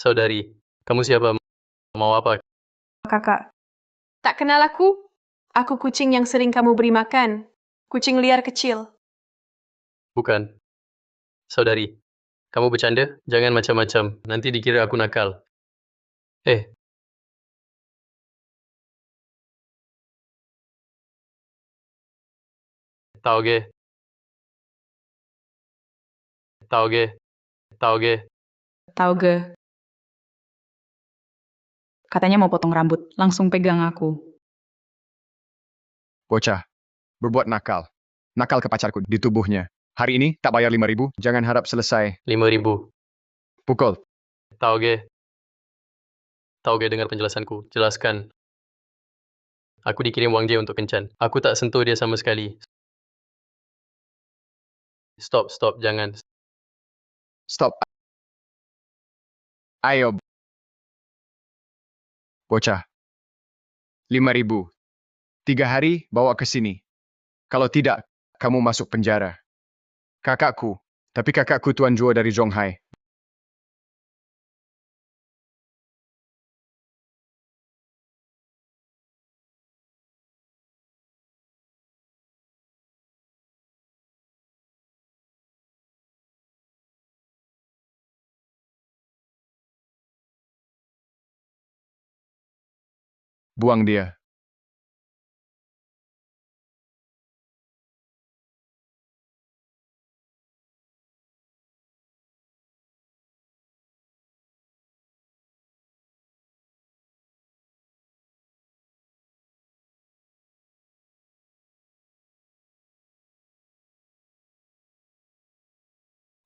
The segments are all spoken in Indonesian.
Saudari, kamu siapa? Mau apa? Kakak. Tak kenal aku? Aku kucing yang sering kamu beri makan. Kucing liar kecil. Bukan. Saudari, kamu bercanda? Jangan macam-macam. Nanti dikira aku nakal. Eh, tauge, tauge, tauge. Tauge. Katanya mau potong rambut. Langsung pegang aku. Bocah, berbuat nakal. Nakal ke pacarku di tubuhnya. Hari ini tak bayar 5.000, jangan harap selesai. 5.000. Pukul. Tauge. Tauge, dengar penjelasanku. Jelaskan. Aku dikirim Wang Jie untuk kencan. Aku tak sentuh dia sama sekali. Stop, jangan. Stop. Ayo. Bocah. 5.000. 3 hari bawa ke sini. Kalau tidak, kamu masuk penjara. Kakakku. Tapi kakakku Tuan Zhuo dari Zhonghai. Buang dia.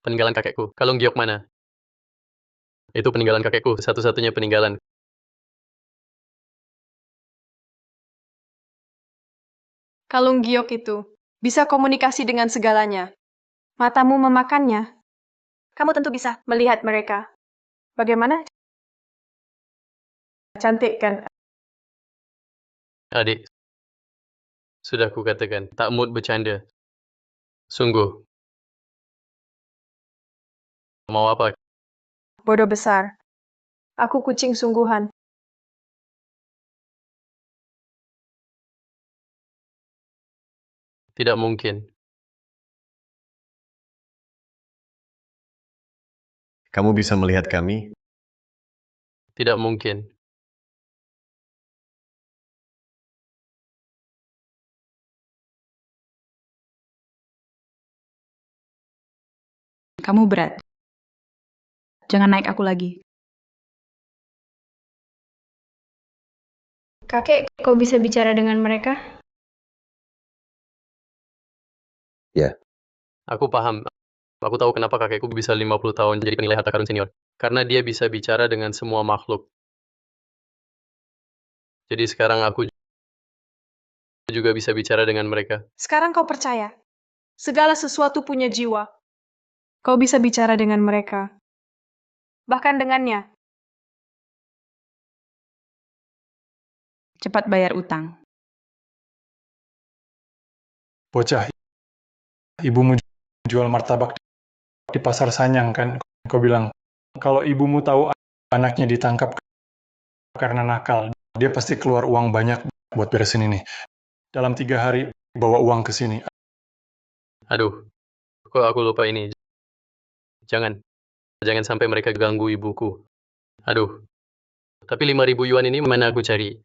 Peninggalan kakekku. Kalung giok mana? Itu peninggalan kakekku. Satu-satunya peninggalan. Kalung giok itu bisa komunikasi dengan segalanya. Matamu memakannya. Kamu tentu bisa melihat mereka. Bagaimana? Cantik kan? Adik, sudah kukatakan. Tak mood bercanda. Sungguh. Mau apa? Bodoh besar. Aku kucing sungguhan. Tidak mungkin. Kamu bisa melihat kami? Tidak mungkin. Kamu berat. Jangan naik aku lagi. Kakek, kau bisa bicara dengan mereka? Ya. Aku paham. Aku tahu kenapa kakekku bisa 50 tahun jadi penilai harta karun senior. Karena dia bisa bicara dengan semua makhluk. Jadi sekarang aku juga bisa bicara dengan mereka. Sekarang kau percaya. Segala sesuatu punya jiwa. Kau bisa bicara dengan mereka. Bahkan dengannya. Cepat bayar utang. Bocah, ibumu jual martabak di pasar Sanyang kan? Kau bilang, kalau ibumu tahu anaknya ditangkap karena nakal, dia pasti keluar uang banyak buat beresin ini. Dalam 3 hari, bawa uang ke sini. Aduh, kok aku lupa ini. Jangan sampai mereka ganggu ibuku. Aduh, tapi 5.000 yuan ini mana aku cari?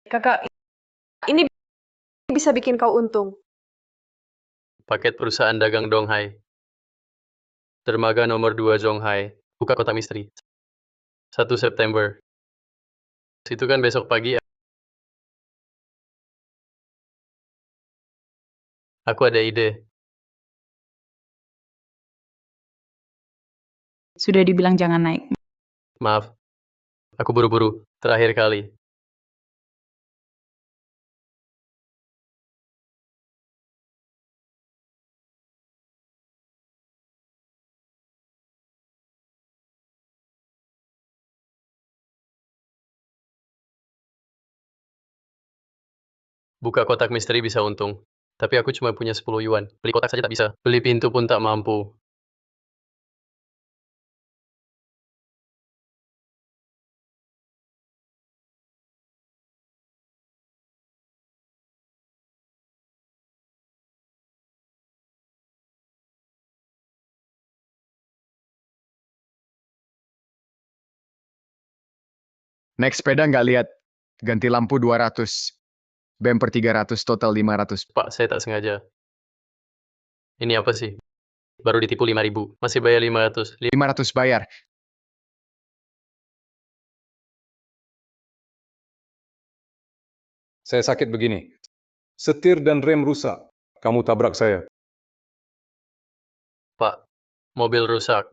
Kakak, ini bisa bikin kau untung. Paket perusahaan dagang Donghai. Dermaga nomor 2 Zhonghai. Buka kotak misteri. 1 September. Itu kan besok pagi. Aku ada ide. Sudah dibilang jangan naik. Maaf, aku buru-buru. Terakhir kali. Buka kotak misteri bisa untung. Tapi aku cuma punya 10 yuan. Beli kotak saja tak bisa. Beli pintu pun tak mampu. Naik sepeda nggak lihat. Ganti lampu 200. Bemper 300, total 500. Pak, saya tak sengaja. Ini apa sih? Baru ditipu 5.000. Masih bayar 500. 500 bayar. Saya sakit begini. Setir dan rem rusak. Kamu tabrak saya. Pak, mobil rusak.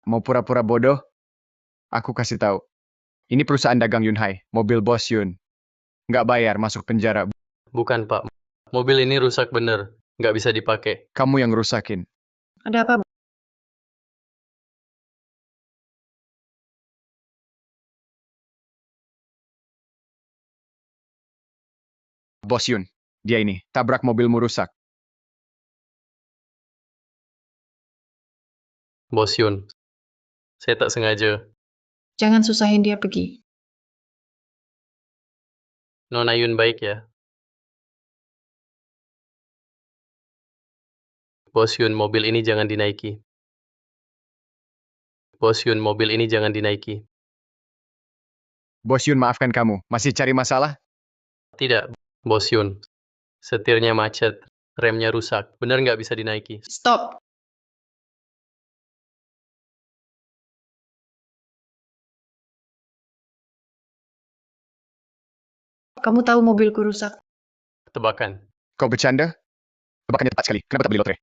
Mau pura-pura bodoh? Aku kasih tahu. Ini perusahaan dagang Yunhai. Mobil bos Yun. Nggak bayar, masuk penjara. Bukan, Pak. Mobil ini rusak bener. Nggak bisa dipakai. Kamu yang rusakin. Ada apa? Bos Yun. Dia ini. Tabrak mobilmu rusak. Bos Yun. Saya tak sengaja. Jangan susahin dia pergi. Nona Yun baik ya. Bos Yun, mobil ini jangan dinaiki. Bos Yun, mobil ini jangan dinaiki. Bos Yun maafkan kamu. Masih cari masalah? Tidak, Bos Yun. Setirnya macet. Remnya rusak. Bener nggak bisa dinaiki. Stop. Kamu tahu mobilku rusak. Tebakan. Kau bercanda? Tebakannya tepat sekali. Kenapa tak beli lotre?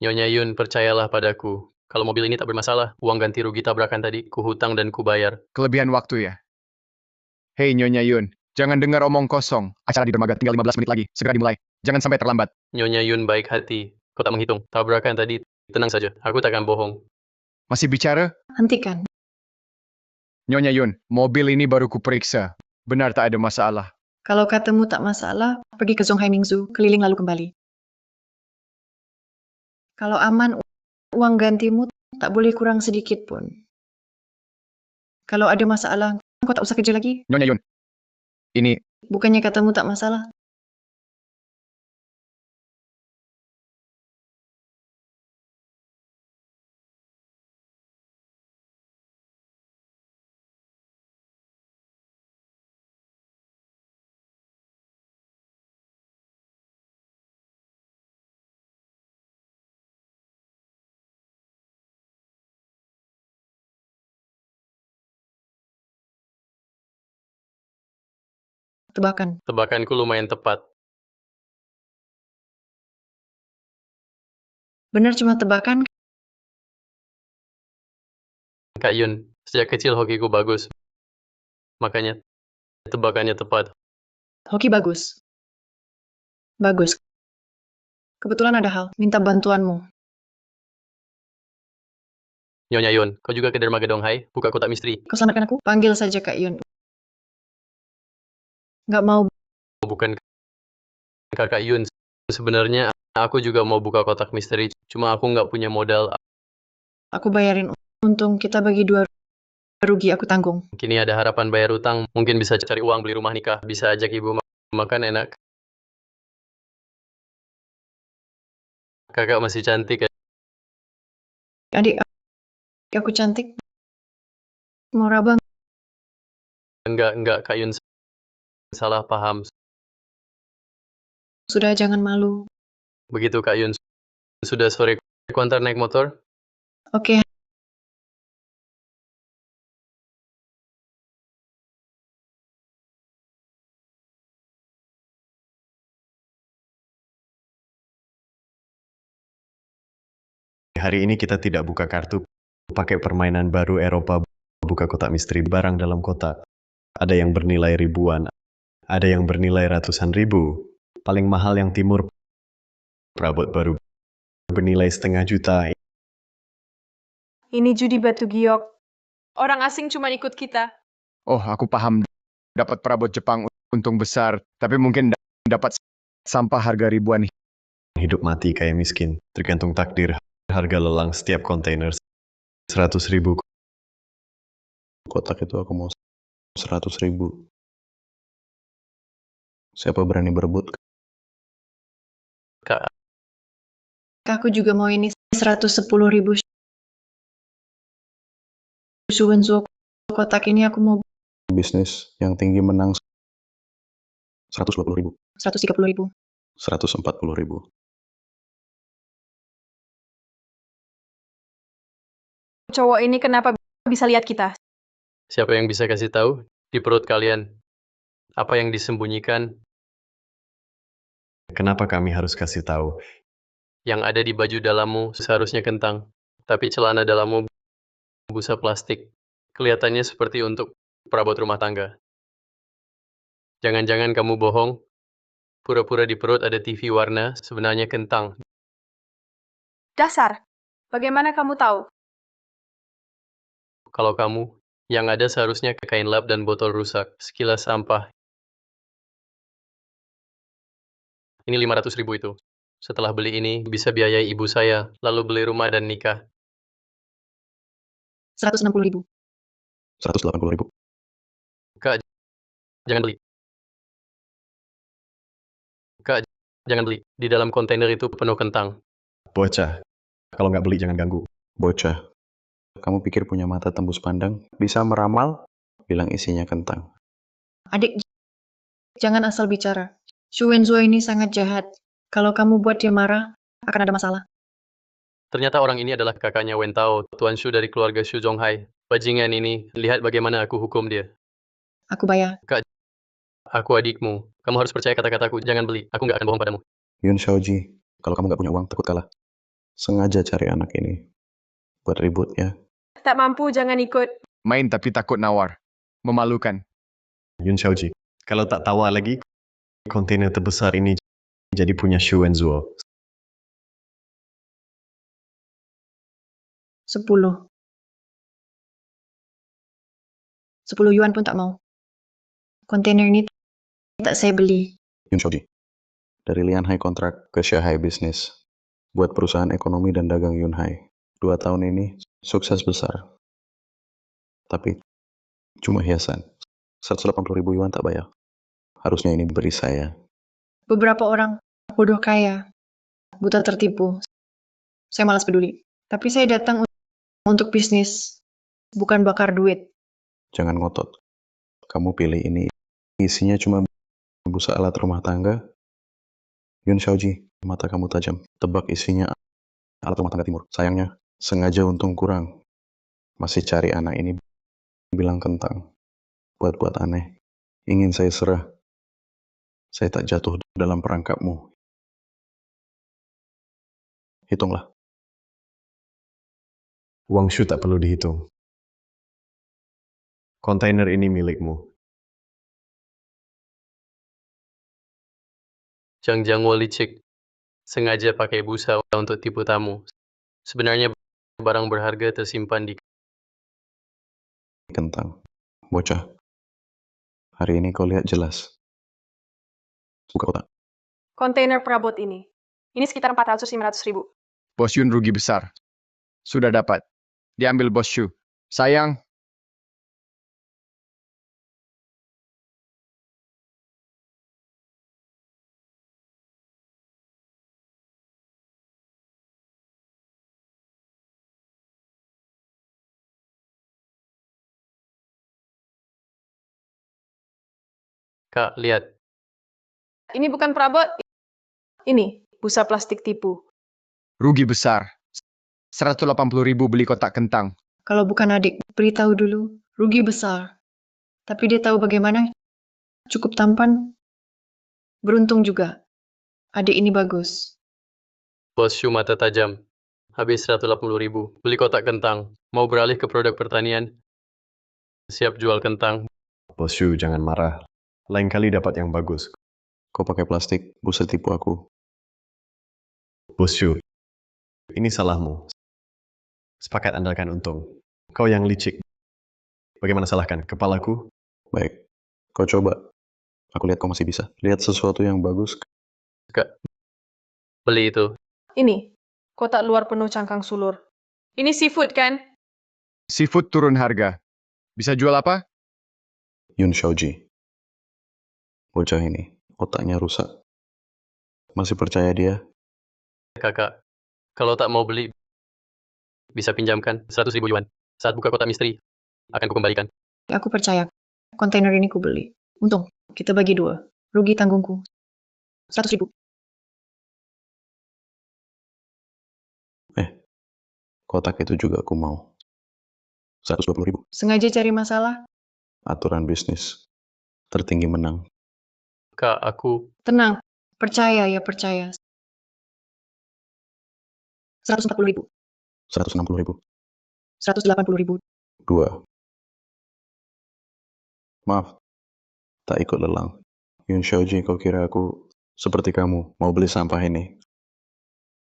Nyonya Yun, percayalah padaku. Kalau mobil ini tak bermasalah, uang ganti rugi tabrakan tadi, ku hutang dan ku bayar. Kelebihan waktu ya? Hei Nyonya Yun, jangan dengar omong kosong. Acara di dermaga tinggal 15 menit lagi. Segera dimulai. Jangan sampai terlambat. Nyonya Yun baik hati. Kau tak menghitung. Tabrakan tadi, tenang saja. Aku takkan bohong. Masih bicara? Hentikan. Nyonya Yun, mobil ini baru kuperiksa. Benar tak ada masalah. Kalau katamu tak masalah, pergi ke Zonghai Mingzu, keliling lalu kembali. Kalau aman, uang gantimu tak boleh kurang sedikit pun. Kalau ada masalah, kau tak usah kerja lagi. Nyonya Yun, ini Bukannya katamu tak masalah. Tebakan. Tebakanku lumayan tepat. Benar cuma tebakan. Kak Yun, sejak kecil hokiku bagus. Makanya, tebakannya tepat. Hoki bagus. Bagus. Kebetulan ada hal, minta bantuanmu. Nyonya Yun, kau juga ke dermaga Donghai, buka kotak misteri. Kau selamatkan aku? Panggil saja Kak Yun. Nggak mau. Bukan Kakak Yun. Sebenarnya, aku juga mau buka kotak misteri, cuma aku nggak punya modal. Aku bayarin untung, kita bagi dua, rugi aku tanggung. Kini ada harapan bayar utang, mungkin bisa cari uang beli rumah nikah, bisa ajak ibu makan enak. Kakak masih cantik ya. Adik, aku cantik. Mau rabang. Enggak, Kak Yun salah paham. Sudah, jangan malu. Begitu Kak Yun, sudah sore, aku antar naik motor. Oke. Hari ini kita tidak buka kartu, pakai permainan baru Eropa, buka kotak misteri barang dalam kotak. Ada yang bernilai ribuan, ada yang bernilai ratusan ribu. Paling mahal yang timur, perabot baru bernilai 1,5 juta. Ini judi batu giok. Orang asing cuma ikut kita. Oh, aku paham. Dapat perabot Jepang untung besar. Tapi mungkin dapat sampah harga ribuan. Hidup mati kayak miskin, tergantung takdir. Harga lelang setiap kontainer 100.000. Kotak itu aku mau 100.000. Siapa berani berebut? Kak, Aku juga mau ini 110.000 Suwenzo kotak ini aku mau Bisnis yang tinggi menang 120.000. 130.000. 140.000. Cowok ini kenapa bisa lihat kita? siapa yang bisa kasih tahu di perut kalian apa yang disembunyikan Kenapa kami harus kasih tahu? yang ada di baju dalammu seharusnya kentang, tapi celana dalammu busa plastik. Kelihatannya seperti untuk perabot rumah tangga. Jangan-jangan kamu bohong, pura-pura di perut ada TV warna, sebenarnya kentang. Dasar. Bagaimana kamu tahu? Kalau kamu, yang ada seharusnya kain lap dan botol rusak, sekilas sampah. Ini 500.000 itu. Setelah beli ini, bisa biayai ibu saya, lalu beli rumah dan nikah. 160.000. 180.000. Kak, jangan beli. Kak, jangan beli. Di dalam kontainer itu penuh kentang. Bocah, kalau nggak beli jangan ganggu. Bocah. Kamu pikir punya mata tembus pandang? Bisa meramal? Bilang isinya kentang. Adik, jangan asal bicara. Suwenzo ini sangat jahat. Kalau kamu buat dia marah, akan ada masalah. Ternyata orang ini adalah kakaknya Wen Tao, Tuan Shu dari keluarga Shu Zonghai. Bajingan ini, lihat bagaimana aku hukum dia. Aku bayar. Kak, aku adikmu. Kamu harus percaya kata-kataku, jangan beli. Aku nggak akan bohong padamu. Yun Xiaoji, kalau kamu nggak punya uang, takut kalah. Sengaja cari anak ini. Buat ribut ya. Tak mampu, jangan ikut. Main tapi takut nawar. Memalukan. Yun Xiaoji, kalau tak tawa lagi, kontainer terbesar ini jadi punya Shu Wenzuo. 10. 10 yuan pun tak mau. Kontainer ini tak saya beli. Yun Xiaoji, dari Lianhai kontrak ke Shanghai Business. Buat perusahaan ekonomi dan dagang Yunhai. 2 tahun ini sukses besar. Tapi cuma hiasan. 180.000 yuan tak bayar. Harusnya ini beri saya. Beberapa orang bodoh kaya, buta tertipu. Saya malas peduli. Tapi saya datang untuk bisnis, bukan bakar duit. Jangan ngotot. Kamu pilih ini. Isinya cuma busa alat rumah tangga. Yun Xiaoji, mata kamu tajam. Tebak isinya alat rumah tangga timur. Sayangnya, sengaja untung kurang. Masih cari anak ini. Bilang kentang. Buat-buat aneh. Ingin saya serah. Saya tak jatuh dalam perangkapmu. Hitunglah. Uang Shu tak perlu dihitung. Kontainer ini milikmu. Zhang Jiangwo licik. Sengaja pakai busa untuk tipu tamu. Sebenarnya barang berharga tersimpan di Kentang. Bocah. Hari ini kau lihat jelas. Buka kotak. Kontainer perabot ini. Ini sekitar 400-500.000. Bos Yun rugi besar. Sudah dapat. Diambil Bos Shu. Sayang. Kak, lihat. Ini bukan perabot. Ini busa plastik tipu. Rugi besar. 180.000 beli kotak kentang. Kalau bukan adik, beritahu dulu. Rugi besar. Tapi dia tahu bagaimana. Cukup tampan. Beruntung juga. Adik ini bagus. Bos Shu mata tajam. Habis 180.000. Beli kotak kentang. Mau beralih ke produk pertanian. Siap jual kentang. Bos Shu, jangan marah. Lain kali dapat yang bagus. Kau pakai plastik, busa tipu aku. Bos Shu, ini salahmu. Sepakat andalkan untung. Kau yang licik. Bagaimana salahkan? Kepalaku? Baik, kau coba. Aku lihat kau masih bisa. Lihat sesuatu yang bagus. Kak, beli itu. Ini, kotak luar penuh cangkang sulur. Ini seafood kan? Seafood turun harga. Bisa jual apa? Yun Xiaoji. Bocah ini, otaknya rusak. Masih percaya dia? Kakak, kalau tak mau beli, bisa pinjamkan 100.000 yuan. Saat buka kotak misteri, akan kukembalikan. Aku percaya, kontainer ini ku beli. Untung, kita bagi 2. Rugi tanggungku. 100.000. Kotak itu juga aku mau. 120.000. Sengaja cari masalah? Aturan bisnis. Tertinggi menang. Kak, aku... Tenang, percaya ya percaya. 140.000. 160.000. 180.000. 2. Maaf, tak ikut lelang. Yun Xiaoji, kau kira aku seperti kamu, mau beli sampah ini?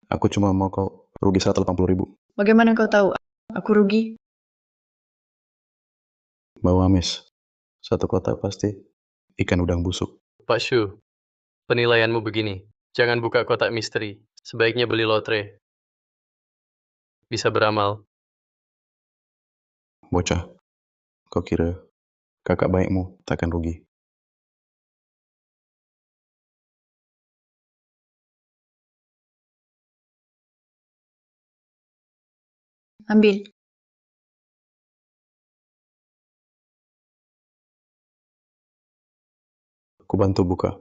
Aku cuma mau kau rugi 180.000. Bagaimana kau tahu aku rugi? Bawa Miss. Satu kotak pasti ikan udang busuk. Pak Shu, penilaianmu begini. Jangan buka kotak misteri. Sebaiknya beli lotre. Bisa beramal. Bocah, kau kira kakak baikmu takkan rugi? Ambil. Ku bantu buka.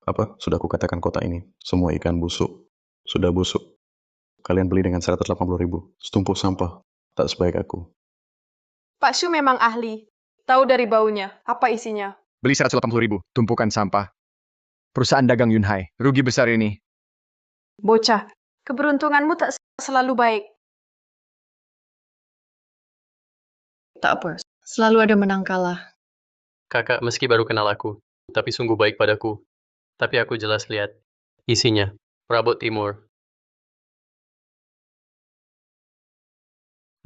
Apa? Sudah kukatakan kotak ini. Semua ikan busuk. Sudah busuk. Kalian beli dengan 180.000. Setumpuk sampah. Tak sebaik aku. Pak Shu memang ahli. Tahu dari baunya, apa isinya. Beli 180.000. Tumpukan sampah. Perusahaan dagang Yunhai. Rugi besar ini. Bocah, keberuntunganmu tak selalu baik. Tak apa, selalu ada menang kalah. Kakak meski baru kenal aku, tapi sungguh baik padaku. Tapi aku jelas lihat isinya. Perabot timur.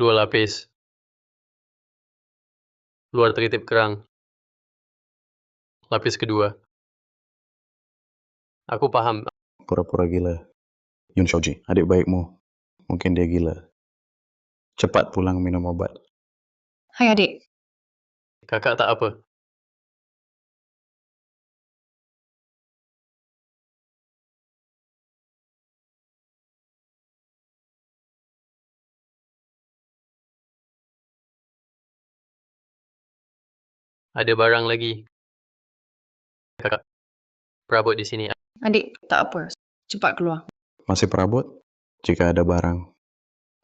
2 lapis. Luar teritip kerang. Lapis kedua. Aku paham. Pura-pura gila. Yun Xiaoji, adik baikmu. Mungkin dia gila. Cepat pulang minum obat. Hai adik, Kakak tak apa. Ada barang lagi. Kakak, perabot di sini. adik, tak apa. Cepat keluar. Masih perabot? Jika ada barang,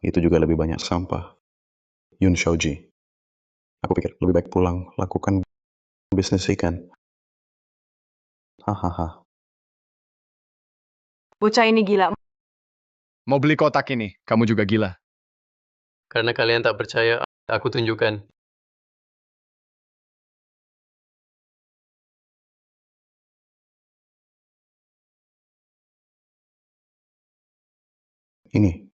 itu juga lebih banyak sampah. Yun Xiaoji. Aku pikir lebih baik pulang, lakukan bisnis ikan. Hahaha. Bocah ini gila. Mau beli kotak ini. Kamu juga gila. Karena kalian tak percaya, aku tunjukkan. Ini.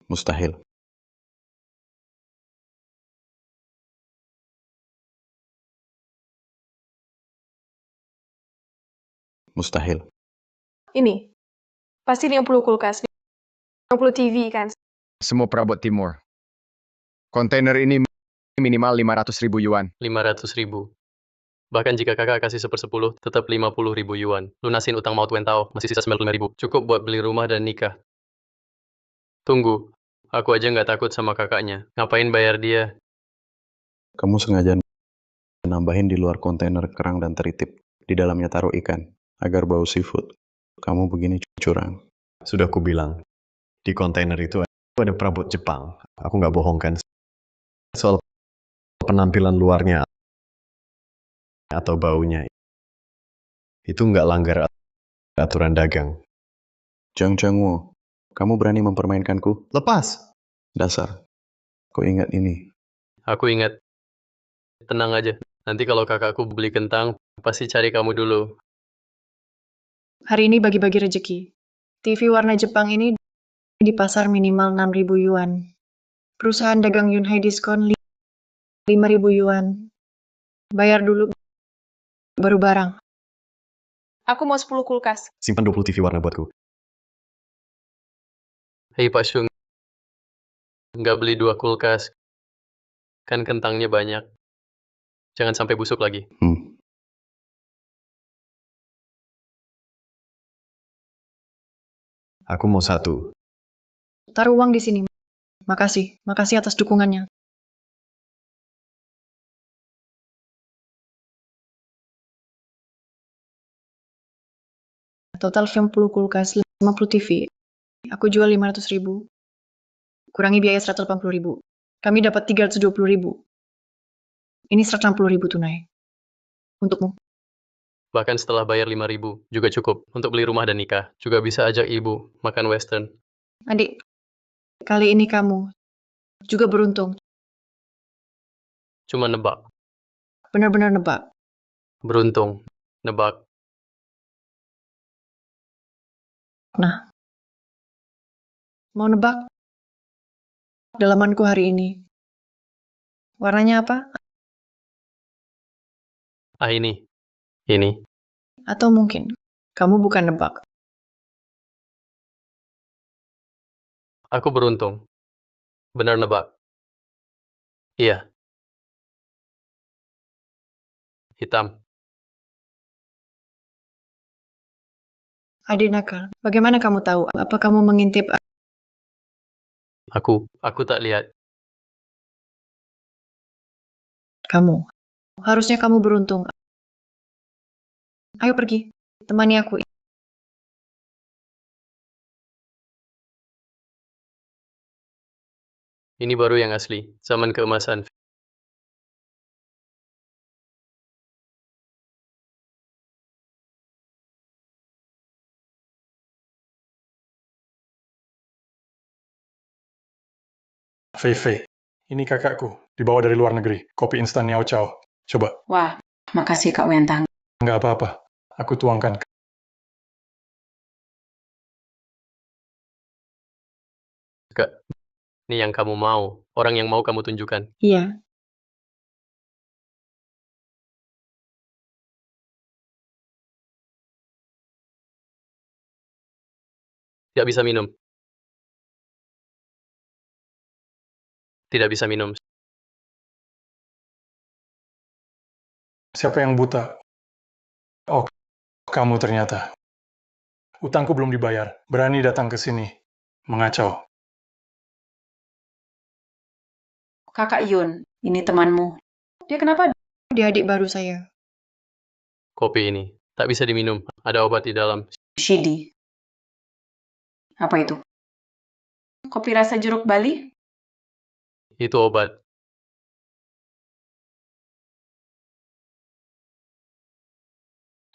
Mustahil. Mustahil. Ini, pasti 50 kulkas, 50 TV kan. Semua perabot timur. Kontainer ini minimal 500.000 yuan. 500.000. Bahkan jika kakak kasih 1/10, tetap 50.000 yuan. Lunasin utang maut Wentao, masih sisa 95.000. Cukup buat beli rumah dan nikah. Tunggu, aku aja nggak takut sama kakaknya. Ngapain bayar dia? Kamu sengaja nambahin di luar kontainer kerang dan teritip. Di dalamnya taruh ikan, agar bau seafood. Kamu begini curang. Sudah kubilang, di kontainer itu ada perabot Jepang. Aku nggak bohong kan. Soal penampilan luarnya atau baunya, itu nggak langgar aturan dagang. Zhang Zhangwo, kamu berani mempermainkanku? Lepas! Dasar. Kau ingat ini. Aku ingat. Tenang aja. Nanti kalau kakakku beli kentang, pasti cari kamu dulu. Hari ini bagi-bagi rezeki. TV warna Jepang ini di pasar minimal 6.000 yuan. Perusahaan dagang Yunhai diskon 5.000 yuan. Bayar dulu, baru barang. Aku mau 10 kulkas. Simpan 20 TV warna buatku. Hei Pak Syung, nggak beli 2 kulkas. Kan kentangnya banyak. Jangan sampai busuk lagi. Aku mau 1. Taruh uang di sini. Makasih. Makasih atas dukungannya. Total 50 kulkas, 50 TV. Aku jual 500.000. Kurangi biaya 180.000. Kami dapat 320.000. Ini 160.000 tunai. Untukmu. Bahkan setelah bayar 5.000, juga cukup untuk beli rumah dan nikah. Juga bisa ajak ibu makan western. Adik, kali ini kamu juga beruntung. Cuma nebak. Benar-benar nebak. Beruntung. Nebak. Nah, mau nebak? Dalamanku hari ini. Warnanya apa? Ah ini. Ini. Atau mungkin kamu bukan nebak. Aku beruntung. Benar nebak. Iya. Hitam. Adik nakal, bagaimana kamu tahu? Apa kamu mengintip? Aku tak lihat. Kamu. Harusnya kamu beruntung. Ayo pergi. Temani aku. Ini baru yang asli. Zaman keemasan. Fei Fei, ini kakakku, dibawa dari luar negeri. Kopi instan Niao Chow. Coba. Wah, makasih Kak Wentang. Nggak apa-apa. Aku tuangkan. Kak, ini yang kamu mau. Orang yang mau kamu tunjukkan. Iya. Tidak bisa minum. Tidak bisa minum. Siapa yang buta? Oh, kamu ternyata. Utangku belum dibayar. Berani datang ke sini. Mengacau. Kakak Yun, ini temanmu. Dia kenapa? Dia adik baru saya. Kopi ini. Tak bisa diminum. Ada obat di dalam. Shidi. Apa itu? Kopi rasa jeruk Bali? Itu obat.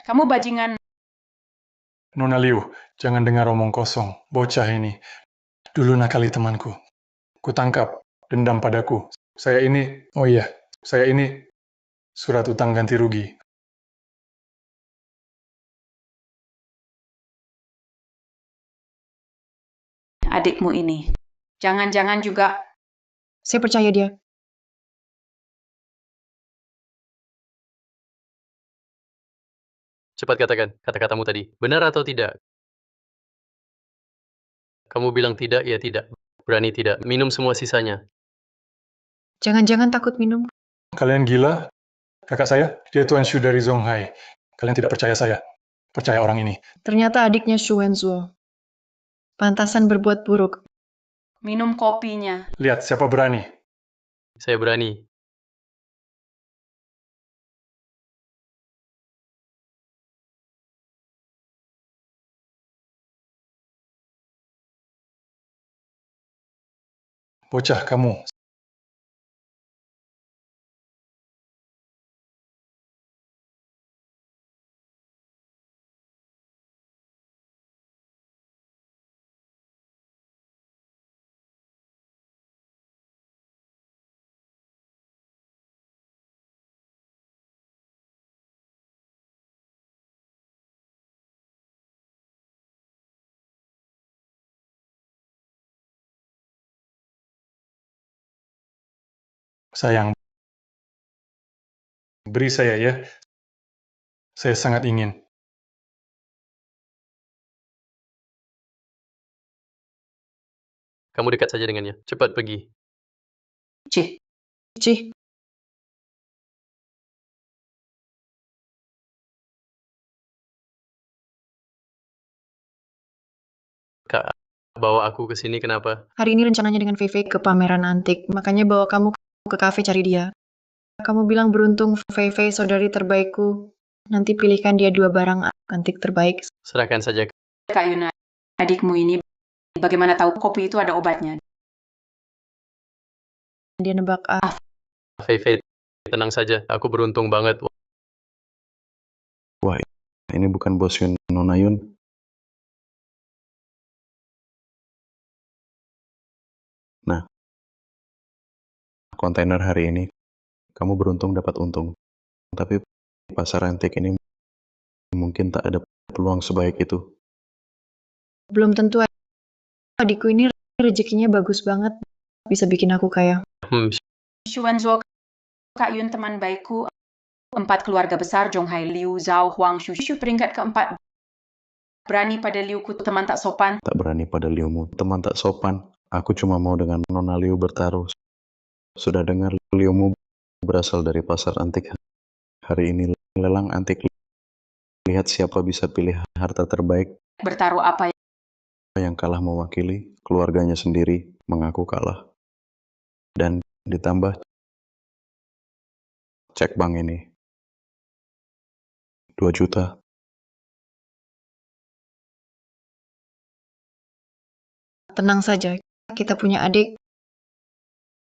Kamu bajingan. Nona Liu, jangan dengar omong kosong. Bocah ini. Dulu nakali temanku. Kutangkap. Dendam padaku. Saya ini... Oh iya. Saya ini... Surat utang ganti rugi. Adikmu ini. Jangan-jangan juga. Saya percaya dia. Cepat katakan kata-katamu tadi. Benar atau tidak? Kamu bilang tidak, ya tidak. Berani tidak. Minum semua sisanya. Jangan-jangan takut minum. Kalian gila? Kakak saya, dia Tuan Shu dari Zonghai. Kalian tidak percaya saya. Percaya orang ini. Ternyata adiknya Shu Wenzuo. Pantasan berbuat buruk. Minum kopinya. Lihat, siapa berani? Saya berani. Bocah kamu. Sayang, beri saya ya. Saya sangat ingin. Kamu dekat saja dengannya. Cepat pergi. Cih, Cih, Kak, bawa aku ke sini kenapa? hari ini rencananya dengan Fei ke pameran antik, makanya bawa kamu ke kafe cari dia. Kamu bilang beruntung Fei saudari terbaikku. Nanti pilihkan dia 2 barang antik terbaik. Serahkan saja. Kak Yuna, adikmu ini bagaimana tahu kopi itu ada obatnya? Dia nebak Fei, tenang saja. Aku beruntung banget. Wah, ini bukan bos Yun, Nona Yun. Nah, kontainer hari ini, kamu beruntung dapat untung. Tapi pasar antik ini mungkin tak ada peluang sebaik itu. belum tentu adikku ini rezekinya bagus banget. Bisa bikin aku kaya. Xuanzhuo, Kak Yun teman baikku, 4 keluarga besar Zhonghai, Liu, Zhao, Huang, Shu peringkat ke-4. Berani pada Liuku teman tak sopan. Tak berani pada Liumu, teman tak sopan. Aku cuma mau dengan Nona Liu bertaruh. Sudah dengar Liumu berasal dari pasar antik. Hari ini lelang antik. Lihat siapa bisa pilih harta terbaik. Bertaruh apa Yang kalah mewakili keluarganya sendiri mengaku kalah. Dan ditambah cek bank ini 2 juta. Tenang saja, kita punya adik.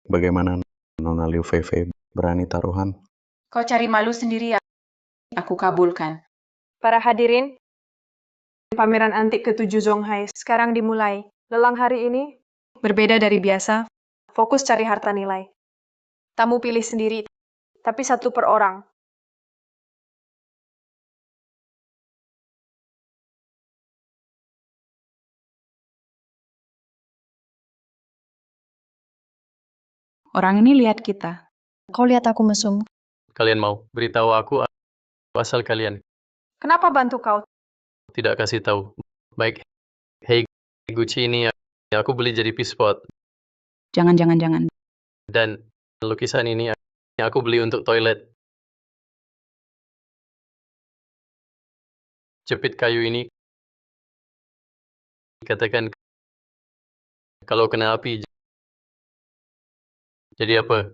Bagaimana Nona Liu Fei berani taruhan? Kau cari malu sendiri ya? Aku kabulkan. Para hadirin, pameran antik ke-7 Zhonghai sekarang dimulai. Lelang hari ini berbeda dari biasa. Fokus cari harta nilai. Tamu pilih sendiri, tapi 1 per orang. Orang ini lihat kita. Kau lihat aku mesum. Kalian mau beritahu aku asal kalian. Kenapa bantu kau? Tidak kasih tahu. Baik. Hey, Gucci ini aku beli jadi pispot. Jangan. Dan lukisan ini aku beli untuk toilet. Jepit kayu ini katakan kalau kena api jadi apa?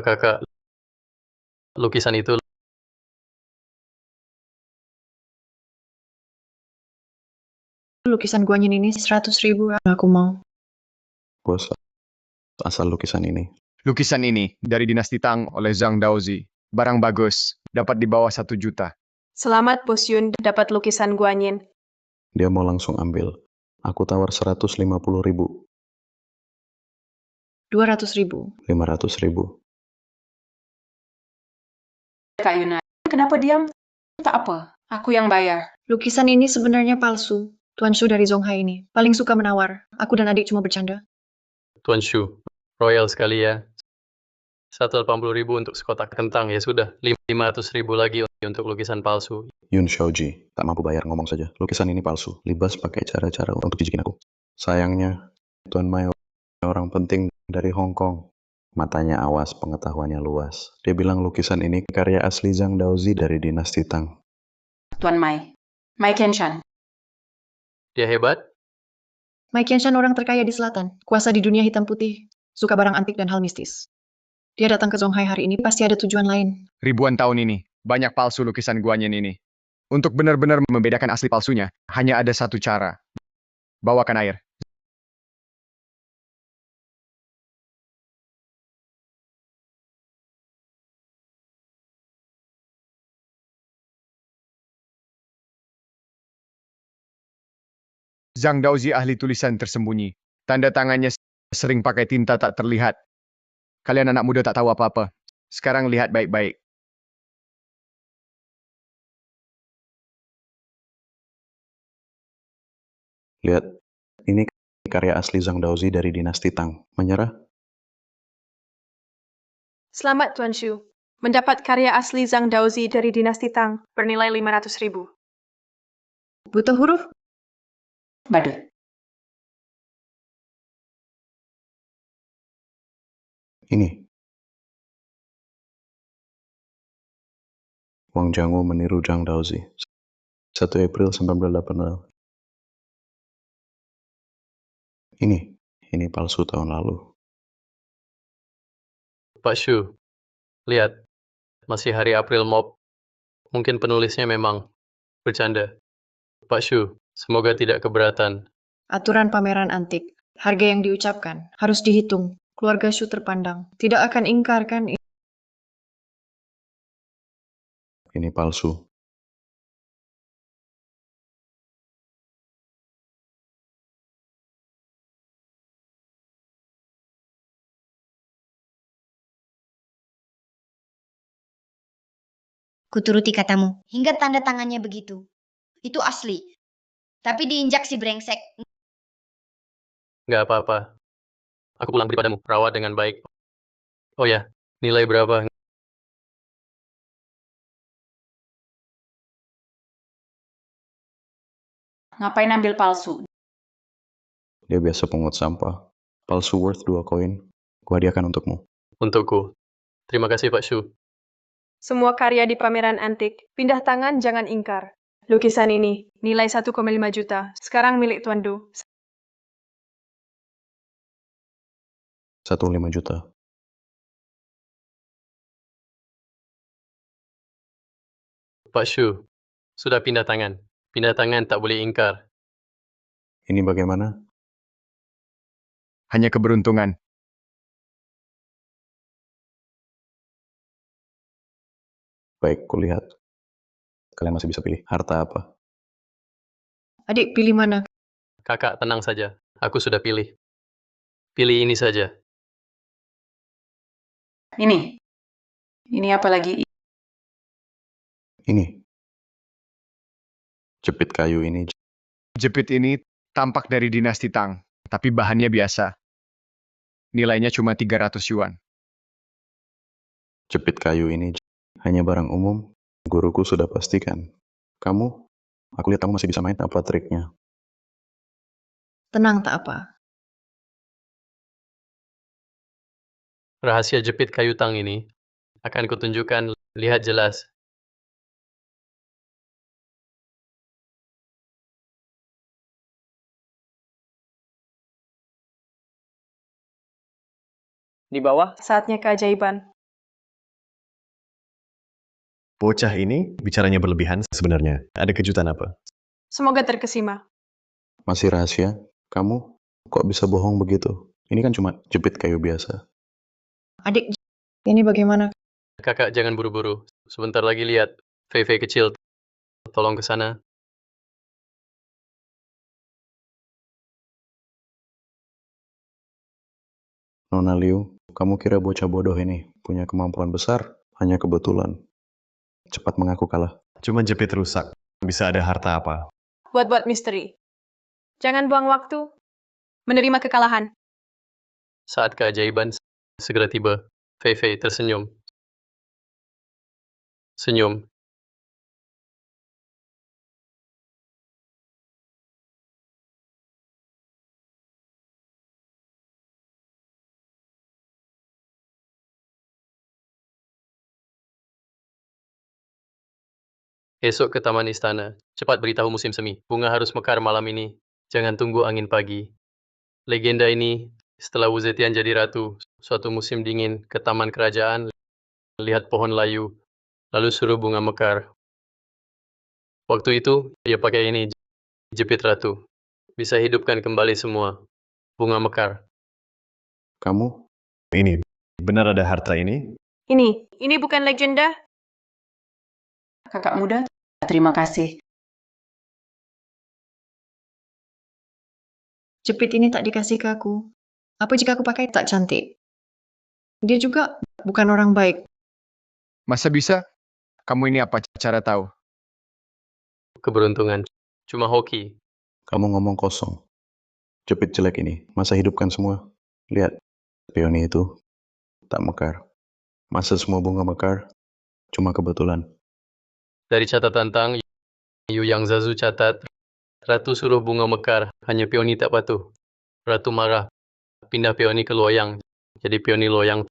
Kakak, lukisan itu Lukisan Guanyin ini 100.000 aku mau. Bos, asal lukisan ini. Lukisan ini dari dinasti Tang oleh Zhang Daozi. Barang bagus, dapat di bawah 1 juta. Selamat Bos Yun dapat lukisan Guanyin. Dia mau langsung ambil. Aku tawar 150.000. 200.000. 500.000. Kak Yuna, kenapa diam? Tak apa, aku yang bayar. Lukisan ini sebenarnya palsu. Tuan Shu dari Zhonghai ini paling suka menawar. Aku dan adik cuma bercanda. Tuan Shu. Royal sekali ya. 180.000 untuk sekotak kentang ya sudah. 500.000 lagi untuk lukisan palsu. Yun Xiaoji, tak mampu bayar ngomong saja. Lukisan ini palsu. Libas pakai cara-cara untuk jijikin aku. Sayangnya, Tuan Mai orang penting dari Hong Kong. Matanya awas, pengetahuannya luas. Dia bilang lukisan ini karya asli Zhang Daozi dari dinasti Tang. Tuan Mai Kenshan. Dia hebat? Mike Qianshan orang terkaya di selatan. Kuasa di dunia hitam putih. Suka barang antik dan hal mistis. Dia datang ke Zhonghai hari ini pasti ada tujuan lain. Ribuan tahun ini, banyak palsu lukisan Guanyin ini. Untuk benar-benar membedakan asli palsunya, hanya ada satu cara. Bawakan air. Zhang Daozi ahli tulisan tersembunyi. Tanda tangannya sering pakai tinta tak terlihat. Kalian anak muda tak tahu apa-apa. Sekarang lihat baik-baik. Lihat, ini karya asli Zhang Daozi dari dinasti Tang. Menyerah? Selamat Tuan Shu. Mendapat karya asli Zhang Daozi dari dinasti Tang bernilai 500.000. Buta huruf? Badut. Ini. Wang Jiangwu meniru Zhang Daozi. 1 April 1980. Ini palsu tahun lalu. Pak Shu, lihat. Masih hari April Mop. Mungkin penulisnya memang bercanda. Pak Shu, semoga tidak keberatan. Aturan pameran antik. Harga yang diucapkan harus dihitung. Keluarga Shu terpandang. Tidak akan ingkar kan? Ini palsu. Kuturuti katamu, hingga tanda tangannya begitu. Itu asli. Tapi diinjak si brengsek. Nggak apa-apa. Aku pulang beri padamu, rawat dengan baik. Oh ya, nilai berapa? Ngapain ambil palsu? Dia biasa pungut sampah. Palsu worth 2 koin. Gua hadiahkan untukmu. Untukku. Terima kasih Pak Shu. Semua karya di pameran antik, pindah tangan jangan ingkar. Lukisan ini, nilai 1,5 juta, sekarang milik Tuan Du. 1,5 juta. Pak Shu, sudah pindah tangan. Pindah tangan tak boleh ingkar. Ini bagaimana? Hanya keberuntungan. Baik, kulihat. Kalian masih bisa pilih harta apa. Adik, pilih mana? Kakak, tenang saja. Aku sudah pilih. Pilih ini saja. Ini. Ini apa lagi? Ini. Jepit kayu ini. Jepit ini tampak dari dinasti Tang, tapi bahannya biasa. Nilainya cuma 300 yuan. Jepit kayu ini hanya barang umum. Guruku sudah pastikan. Aku lihat kamu masih bisa main apa triknya. Tenang tak apa. Rahasia jepit kayu Tang ini akan kutunjukkan. Lihat jelas. Di bawah, saatnya keajaiban. Bocah ini bicaranya berlebihan sebenarnya. Ada kejutan apa? Semoga terkesima. Masih rahasia? Kamu kok bisa bohong begitu? Ini kan cuma jepit kayu biasa. Adik, ini bagaimana? Kakak, jangan buru-buru. Sebentar lagi lihat. VV kecil. Tolong ke sana. Nona Liu, kamu kira bocah bodoh ini punya kemampuan besar? Hanya kebetulan. Cepat mengaku kalah. Cuma jepit rusak. Bisa ada harta apa? Buat-buat misteri. Jangan buang waktu. Menerima kekalahan. Saat keajaiban segera tiba. VV tersenyum. Senyum. Esok ke Taman Istana. Cepat beritahu musim semi. Bunga harus mekar malam ini. Jangan tunggu angin pagi. Legenda ini, setelah Wu Zetian jadi ratu, suatu musim dingin ke taman kerajaan, lihat pohon layu, lalu suruh bunga mekar. Waktu itu, ia pakai ini, jepit ratu. Bisa hidupkan kembali semua. Bunga mekar. Kamu? Ini, benar ada harta ini? Ini bukan legenda. Kakak muda, terima kasih. Jepit ini tak dikasih ke aku. Apa jika aku pakai tak cantik? Dia juga bukan orang baik. Masa bisa? Kamu ini apa cara tahu? Keberuntungan. Cuma hoki. Kamu ngomong kosong. jepit jelek ini, masa hidupkan semua. Lihat, peoni itu tak mekar. Masa semua bunga mekar, cuma kebetulan. Dari catatan Tang, Yu Yang Zazu catat, Ratu suruh bunga mekar, hanya peoni tak patuh. Ratu marah, pindah peoni ke loyang. Jadi peoni loyang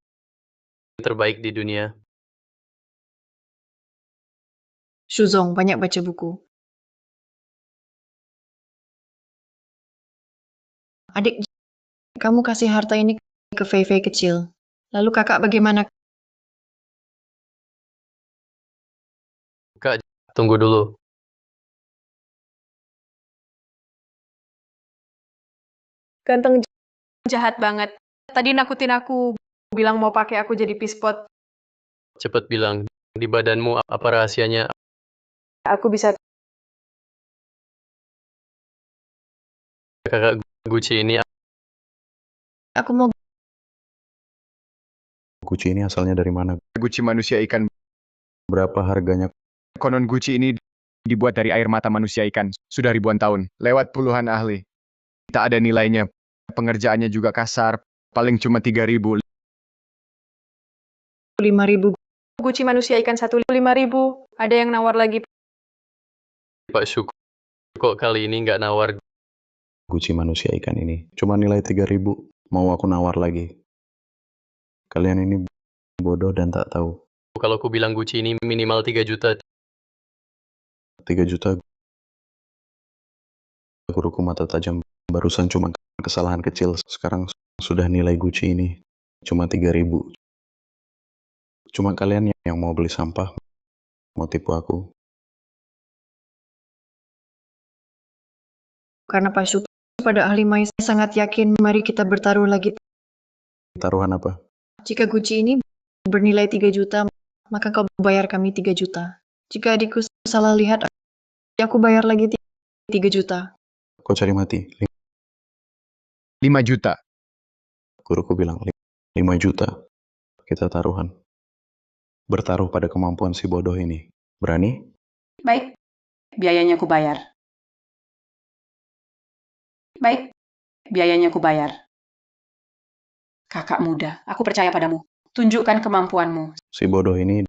terbaik di dunia. Shuzong banyak baca buku. Adik, kamu kasih harta ini ke Fei Fei kecil. Lalu kakak bagaimana? Kak, tunggu dulu. Ganteng jahat banget. Tadi nakutin aku, bilang mau pakai aku jadi pispot. Cepet bilang, di badanmu apa rahasianya? Aku bisa Kakak Gucci ini Aku mau Gucci ini asalnya dari mana? Gucci manusia ikan. Berapa harganya? Konon Gucci ini dibuat dari air mata manusia ikan. Sudah ribuan tahun. Lewat puluhan ahli. Tak ada nilainya. Pengerjaannya juga kasar. Paling cuma 3.000. 5.000. Gucci manusia ikan 1.500. Ada yang nawar lagi. Pak Syukur kok kali ini nggak nawar. Gucci manusia ikan ini. Cuma nilai 3.000. Mau aku nawar lagi. Kalian ini bodoh dan tak tahu. Kalau aku bilang Gucci ini minimal 3 juta. 3 juta. Guruku mata tajam. Barusan cuma kesalahan kecil. Sekarang sudah nilai Gucci ini. Cuma 3.000. Cuma kalian yang mau beli sampah. Mau tipu aku. Karena Pak Shu pada ahli Mai sangat yakin, mari kita bertaruh lagi. Taruhan apa? Jika Gucci ini bernilai 3 juta, maka kau bayar kami 3 juta. Jika adikku salah lihat, aku bayar lagi 3 juta. Kau cari mati. 5 juta. Guruku bilang 5 juta. Kita taruhan. Bertaruh pada kemampuan si bodoh ini. Berani? Baik, biayanya ku bayar. Baik, biayanya ku bayar. Kakak muda, aku percaya padamu. Tunjukkan kemampuanmu. Si bodoh ini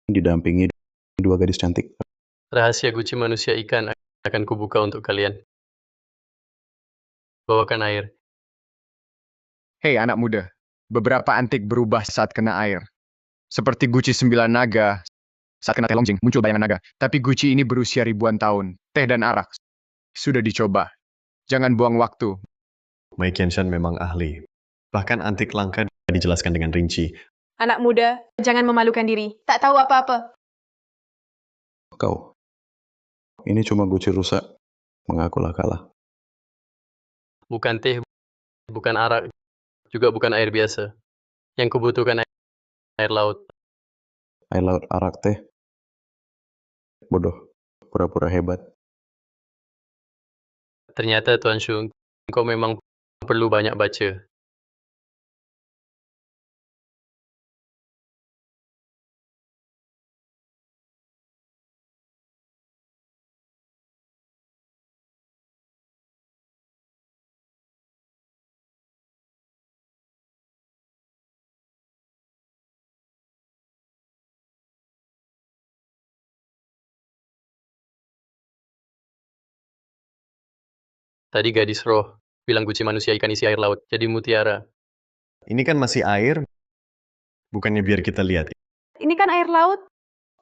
didampingi 2 gadis cantik. Rahasia Gucci manusia ikan akan kubuka untuk kalian. Bawakan air. Hei anak muda. Beberapa antik berubah saat kena air. Seperti Gucci 9 naga. Saat kena teh longjing, muncul bayangan naga. Tapi Gucci ini berusia ribuan tahun. Teh dan arak. Sudah dicoba. Jangan buang waktu. Mei Qianshan memang ahli. Bahkan antik langka dijelaskan dengan rinci. Anak muda, jangan memalukan diri. Tak tahu apa-apa. Kau. Ini cuma Gucci rusak. Mengakulah kalah. Bukan teh, bukan arak, juga bukan air biasa. Yang kubutuhkan air laut. Air laut arak teh. Bodoh. Pura-pura hebat. Ternyata Tuan Shu, kau memang perlu banyak baca. Tadi gadis roh bilang Gucci manusia ikan isi air laut, jadi mutiara. Ini kan masih air. Bukannya biar kita lihat. Ini kan air laut.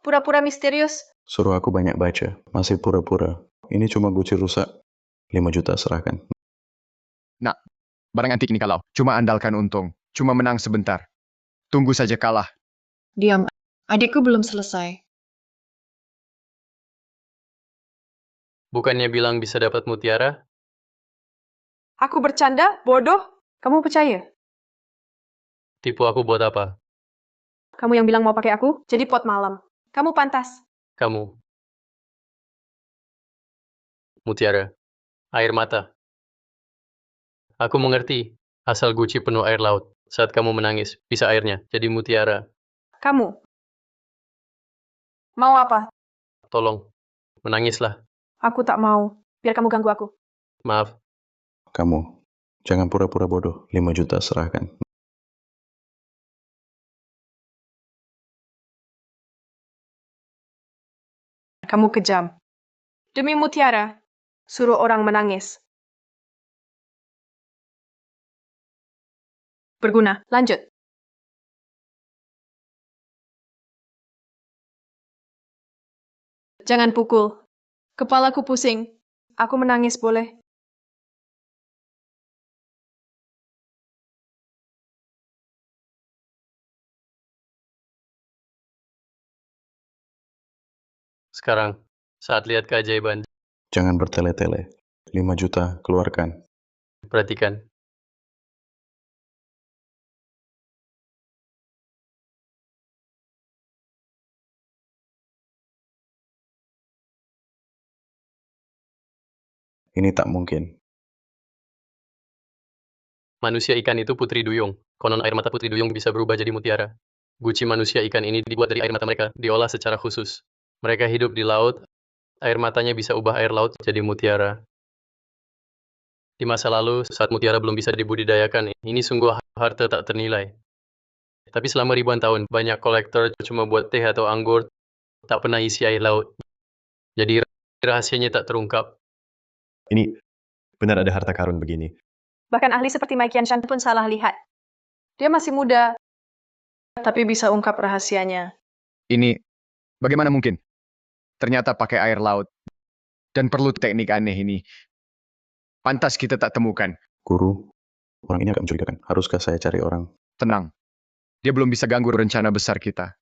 Pura-pura misterius. Suruh aku banyak baca. Masih pura-pura. Ini cuma Gucci rusak. 5 juta serahkan. Nak, barang antik ini kalau cuma andalkan untung. Cuma menang sebentar. Tunggu saja kalah. Diam, adikku belum selesai. Bukannya bilang bisa dapat mutiara? Aku bercanda, bodoh. Kamu percaya? Tipu aku buat apa? Kamu yang bilang mau pakai aku, jadi pot malam. Kamu pantas. Kamu. Mutiara. Air mata. Aku mengerti. Asal Gucci penuh air laut. Saat kamu menangis, bisa airnya, jadi mutiara. Kamu. Mau apa? Tolong, menangislah. Aku tak mau. Biar kamu ganggu aku. Maaf, Kamu, jangan pura-pura bodoh. 5 juta serahkan. Kamu kejam. Demi mutiara, suruh orang menangis. Berguna. Lanjut. Jangan pukul. Kepalaku pusing. Aku menangis boleh? Sekarang, saat lihat keajaiban, Jangan bertele-tele. 5 juta, keluarkan. perhatikan. Ini tak mungkin. Manusia ikan itu putri duyung. Konon air mata putri duyung bisa berubah jadi mutiara. Guci manusia ikan ini dibuat dari air mata mereka, diolah secara khusus. Mereka hidup di laut, air matanya bisa ubah air laut jadi mutiara. Di masa lalu, saat mutiara belum bisa dibudidayakan, ini sungguh harta tak ternilai. Tapi selama ribuan tahun, banyak kolektor cuma buat teh atau anggur, tak pernah isi air laut. Jadi rahasianya tak terungkap. Ini benar ada harta karun begini. Bahkan ahli seperti Mike Yanshan pun salah lihat. Dia masih muda, tapi bisa ungkap rahasianya. Ini bagaimana mungkin? Ternyata pakai air laut. Dan perlu teknik aneh ini. Pantas kita tak temukan. Guru, orang ini agak mencurigakan. Haruskah saya cari orang? Tenang. Dia belum bisa ganggu rencana besar kita.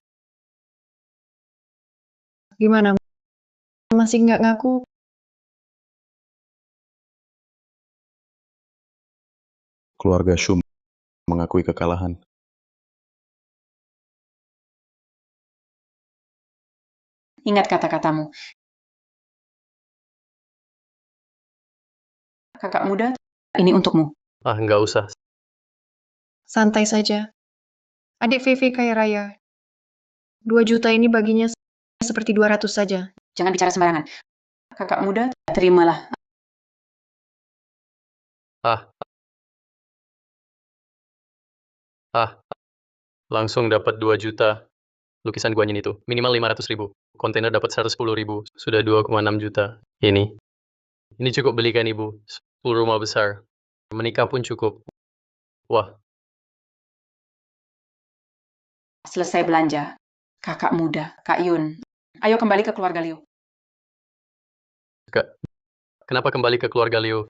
Gimana? Masih nggak ngaku? Keluarga Shum mengakui kekalahan. Ingat kata-katamu. Kakak muda, ini untukmu. Ah, nggak usah. Santai saja. Adik Vivi kaya raya. 2 juta ini baginya seperti 200 saja. Jangan bicara sembarangan. Kakak muda, terimalah. Langsung dapat 2 juta. Lukisan guanyin itu, minimal 500.000. Kontainer dapat 110.000, sudah 2,6 juta. Ini cukup belikan ibu, 10 rumah besar. Menikah pun cukup. Wah, Selesai belanja. Kakak muda, Kak Yun. Ayo kembali ke keluarga Liu. kenapa kembali ke keluarga Liu?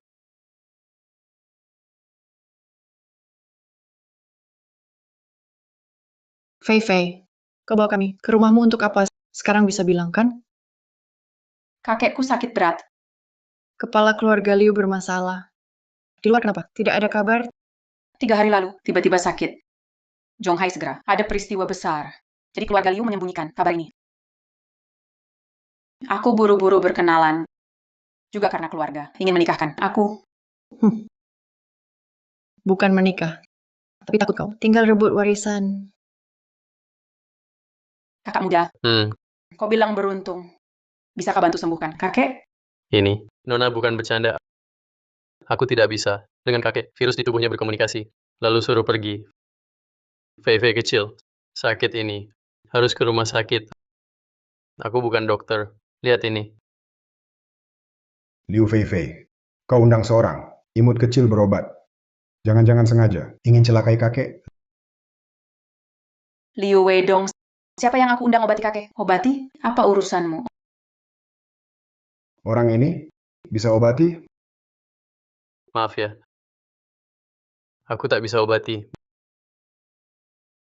Fei Fei, kau bawa kami ke rumahmu untuk apa? Sekarang bisa bilang kan? Kakekku sakit berat. Kepala keluarga Liu bermasalah. Di luar kenapa? Tidak ada kabar? 3 hari lalu, tiba-tiba sakit. Zhonghai segera. Ada peristiwa besar. Jadi keluarga Liu menyembunyikan kabar ini. Aku buru-buru berkenalan. Juga karena keluarga. Ingin menikahkan aku. Bukan menikah. Tapi takut kau tinggal rebut warisan. Kakak muda, Hmm, kau bilang beruntung. Bisakah bantu sembuhkan kakek? ini. Nona bukan bercanda. Aku tidak bisa. Dengan kakek, virus di tubuhnya berkomunikasi. Lalu suruh pergi. Fei Fei kecil. Sakit ini. Harus ke rumah sakit. Aku bukan dokter. Lihat ini. Liu Feifei, kau undang seorang, imut kecil berobat. Jangan-jangan sengaja, ingin celakai kakek? Liu Weidong. Siapa yang aku undang obati kakek? Obati? Apa urusanmu? Orang ini bisa obati? Maaf ya. Aku tak bisa obati.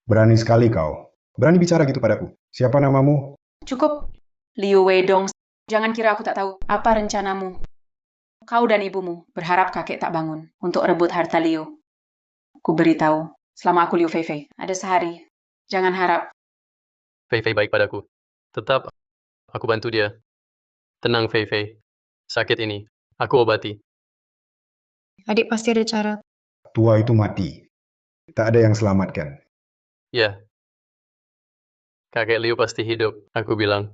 Berani sekali kau. Berani bicara gitu padaku. Siapa namamu? Cukup. Liu Weidong. Jangan kira aku tak tahu. Apa rencanamu? Kau dan ibumu berharap kakek tak bangun untuk rebut harta Liu. Ku beritahu, selama aku Liu Feifei, ada sehari. Jangan harap. Fei Fei baik padaku. Tetap, aku bantu dia. Tenang, Fei Fei. Sakit ini, aku obati. Adik pasti ada cara. Tua itu mati. Tak ada yang selamatkan. Ya. Kakek Liu pasti hidup, aku bilang.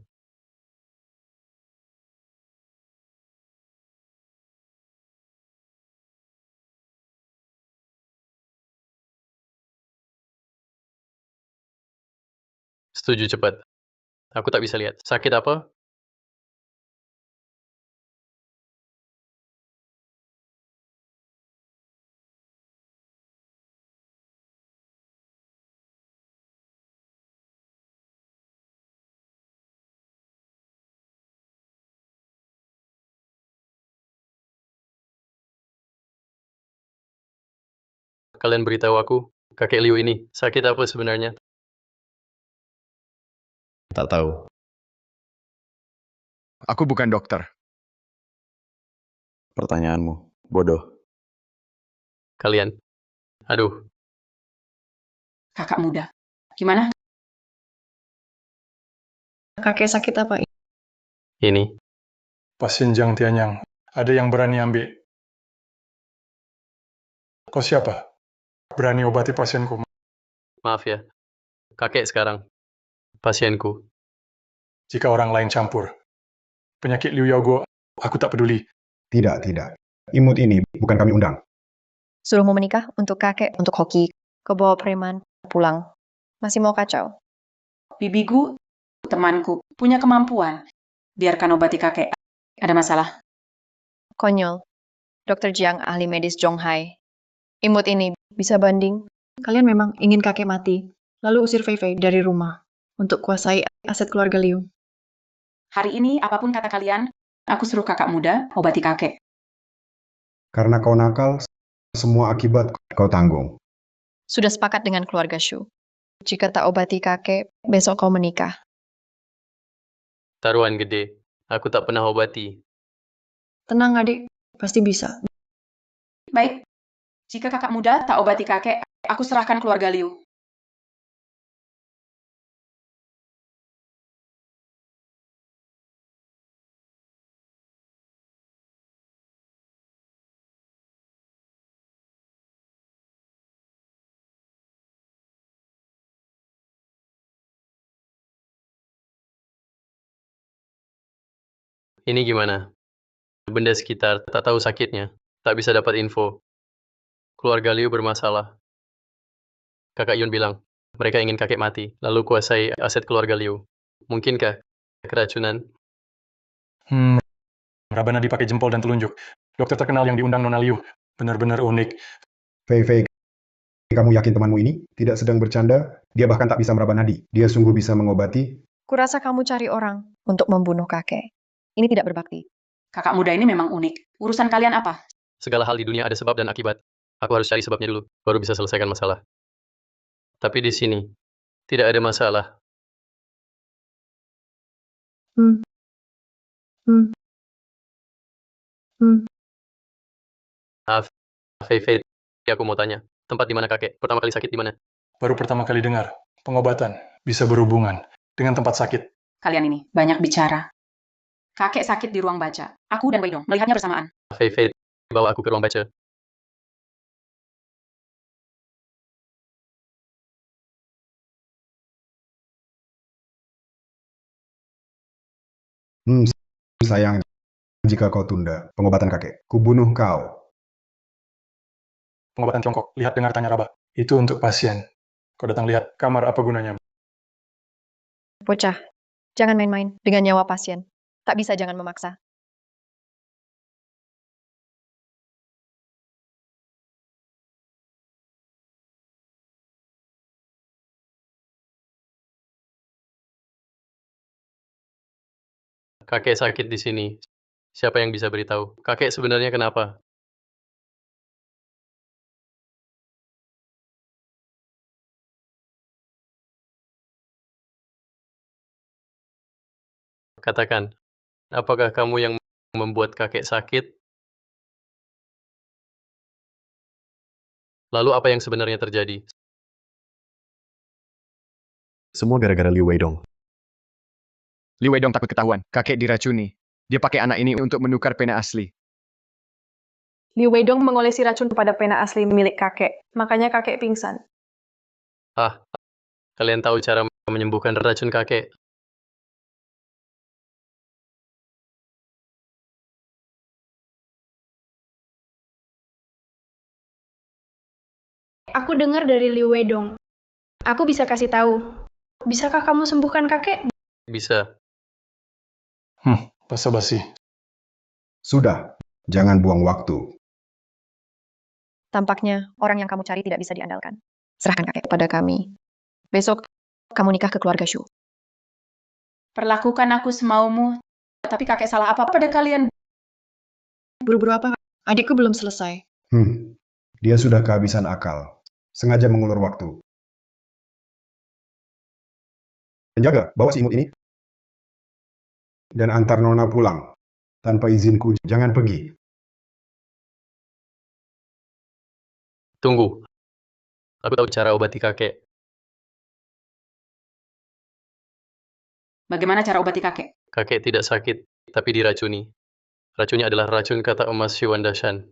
Setuju cepat. Aku tak bisa lihat. Sakit apa? Kalian beritahu aku, kakek Liu ini sakit apa sebenarnya? Tak tahu. Aku bukan dokter. Pertanyaanmu, bodoh. Kalian. Aduh, Kakak muda. Gimana? Kakek sakit apa? ini. Pasien Jiang Tianyang, ada yang berani ambil? Kau siapa? Berani obati pasienku? Maaf ya. Kakek sekarang. Pasienku. Jika orang lain campur. Penyakit Liu Yaogo, aku tak peduli. Tidak, tidak. Imut ini bukan kami undang. Suruhmu menikah untuk kakek, untuk hoki. Kau bawa preman, pulang. Masih mau kacau? Bibigu, temanku, punya kemampuan. Biarkan obati kakek. Ada masalah? Konyol. Dr. Jiang, ahli medis Zhonghai. Imut ini bisa banding. Kalian memang ingin kakek mati, lalu usir Fei Fei dari rumah untuk kuasai aset keluarga Liu. Hari ini, apapun kata kalian, aku suruh kakak muda obati kakek. Karena kau nakal, semua akibat kau tanggung. Sudah sepakat dengan keluarga Shu. Jika tak obati kakek, besok kau menikah. Taruhan gede. Aku tak pernah obati. Tenang adik, pasti bisa. Baik, jika kakak muda tak obati kakek, aku serahkan keluarga Liu. Ini gimana? Benda sekitar tak tahu sakitnya. Tak bisa dapat info. Keluarga Liu bermasalah. Kakak Yun bilang, mereka ingin kakek mati, lalu kuasai aset keluarga Liu. Mungkinkah keracunan? Rabana dipakai jempol dan telunjuk. Dokter terkenal yang diundang Nona Liu. Benar-benar unik. Fei Fei, kamu yakin temanmu ini tidak sedang bercanda? Dia bahkan tak bisa meraba nadi. Dia sungguh bisa mengobati. Kurasa kamu cari orang untuk membunuh kakek. Ini tidak berbakti. Kakak muda ini memang unik. Urusan kalian apa? Segala hal di dunia ada sebab dan akibat. Aku harus cari sebabnya dulu, baru bisa selesaikan masalah. Tapi di sini, tidak ada masalah. Maaf, Fei Fei, aku mau tanya. Tempat di mana kakek pertama kali sakit di mana? Baru pertama kali dengar. Pengobatan bisa berhubungan dengan tempat sakit. Kalian ini banyak bicara. Kakek sakit di ruang baca. Aku dan Weidong melihatnya bersamaan. Fei Fei, bawa aku ke ruang baca. Sayang jika kau tunda pengobatan kakek. Kubunuh kau. Pengobatan Tiongkok, lihat dengar tanya raba. Itu untuk pasien. Kau datang lihat, kamar apa gunanya? Bocah, jangan main-main dengan nyawa pasien. Tak bisa jangan memaksa. Kakek sakit di sini. Siapa yang bisa beritahu? Kakek sebenarnya kenapa? Katakan, apakah kamu yang membuat kakek sakit? Lalu apa yang sebenarnya terjadi? Semua gara-gara Liu Weidong. Liu Weidong takut ketahuan. Kakek diracuni. Dia pakai anak ini untuk menukar pena asli. Liu Weidong mengolesi racun pada pena asli milik kakek. Makanya kakek pingsan. Ah, kalian tahu cara menyembuhkan racun kakek? Aku dengar dari Liu Wedong. Aku bisa kasih tahu. Bisakah kamu sembuhkan kakek? Bisa. Basa-basi. Sudah, jangan buang waktu. Tampaknya orang yang kamu cari tidak bisa diandalkan. Serahkan kakek kepada kami. Besok kamu nikah ke keluarga Shu. Perlakukan aku semaumu, tapi kakek salah apa pada kalian? Buru-buru apa? Adikku belum selesai. Dia sudah kehabisan akal. Sengaja mengulur waktu. Penjaga, bawa si imut ini. Dan antar Nona pulang. Tanpa izinku, jangan pergi. Tunggu. Aku tahu cara obati kakek. Bagaimana cara obati kakek? Kakek tidak sakit, tapi diracuni. Racunnya adalah racun kata emas Shiwandashan.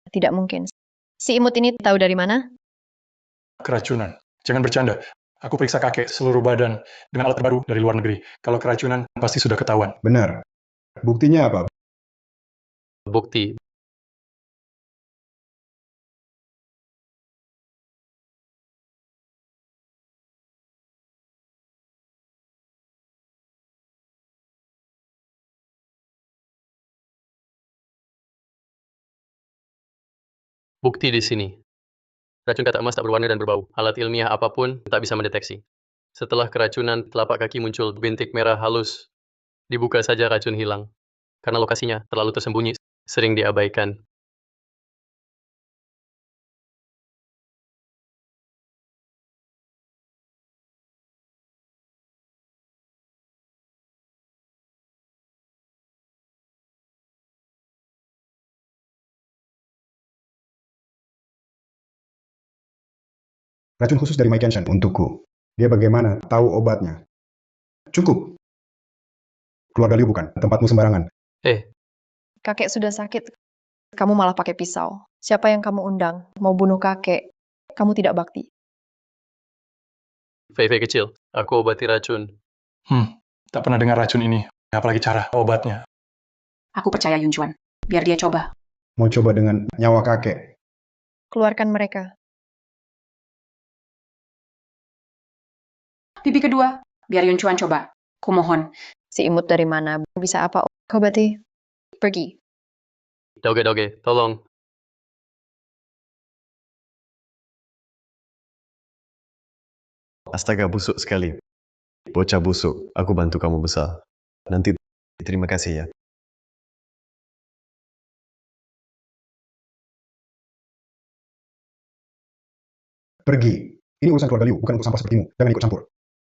Tidak mungkin. Si imut ini tahu dari mana? Keracunan. Jangan bercanda. Aku periksa kakek seluruh badan dengan alat terbaru dari luar negeri. Kalau keracunan, pasti sudah ketahuan. Benar. Buktinya apa? Bukti. Bukti di sini. Racun kata emas tak berwarna dan berbau. Alat ilmiah apapun tak bisa mendeteksi. Setelah keracunan, telapak kaki muncul bintik merah halus. Dibuka saja racun hilang. Karena lokasinya terlalu tersembunyi, sering diabaikan. Racun khusus dari Mai Kenshin untukku. Dia bagaimana tahu obatnya? Cukup. Keluarga Liu bukan tempatmu sembarangan. Kakek sudah sakit. Kamu malah pakai pisau. Siapa yang kamu undang? Mau bunuh kakek. Kamu tidak bakti. Fei kecil, aku obati racun. Tak pernah dengar racun ini. Apalagi cara obatnya. Aku percaya Yunjuan. Biar dia coba. Mau coba dengan nyawa kakek. Keluarkan mereka. Pipi kedua, biar Yunjuan coba. Kumohon. Si imut dari mana? Bisa apa? Obati. Pergi. Doge, tolong. Astaga, busuk sekali. Bocah busuk, aku bantu kamu besar. Nanti terima kasih ya. Pergi. Ini urusan keluarga Liu, bukan urusan sampah sepertimu. Jangan ikut campur.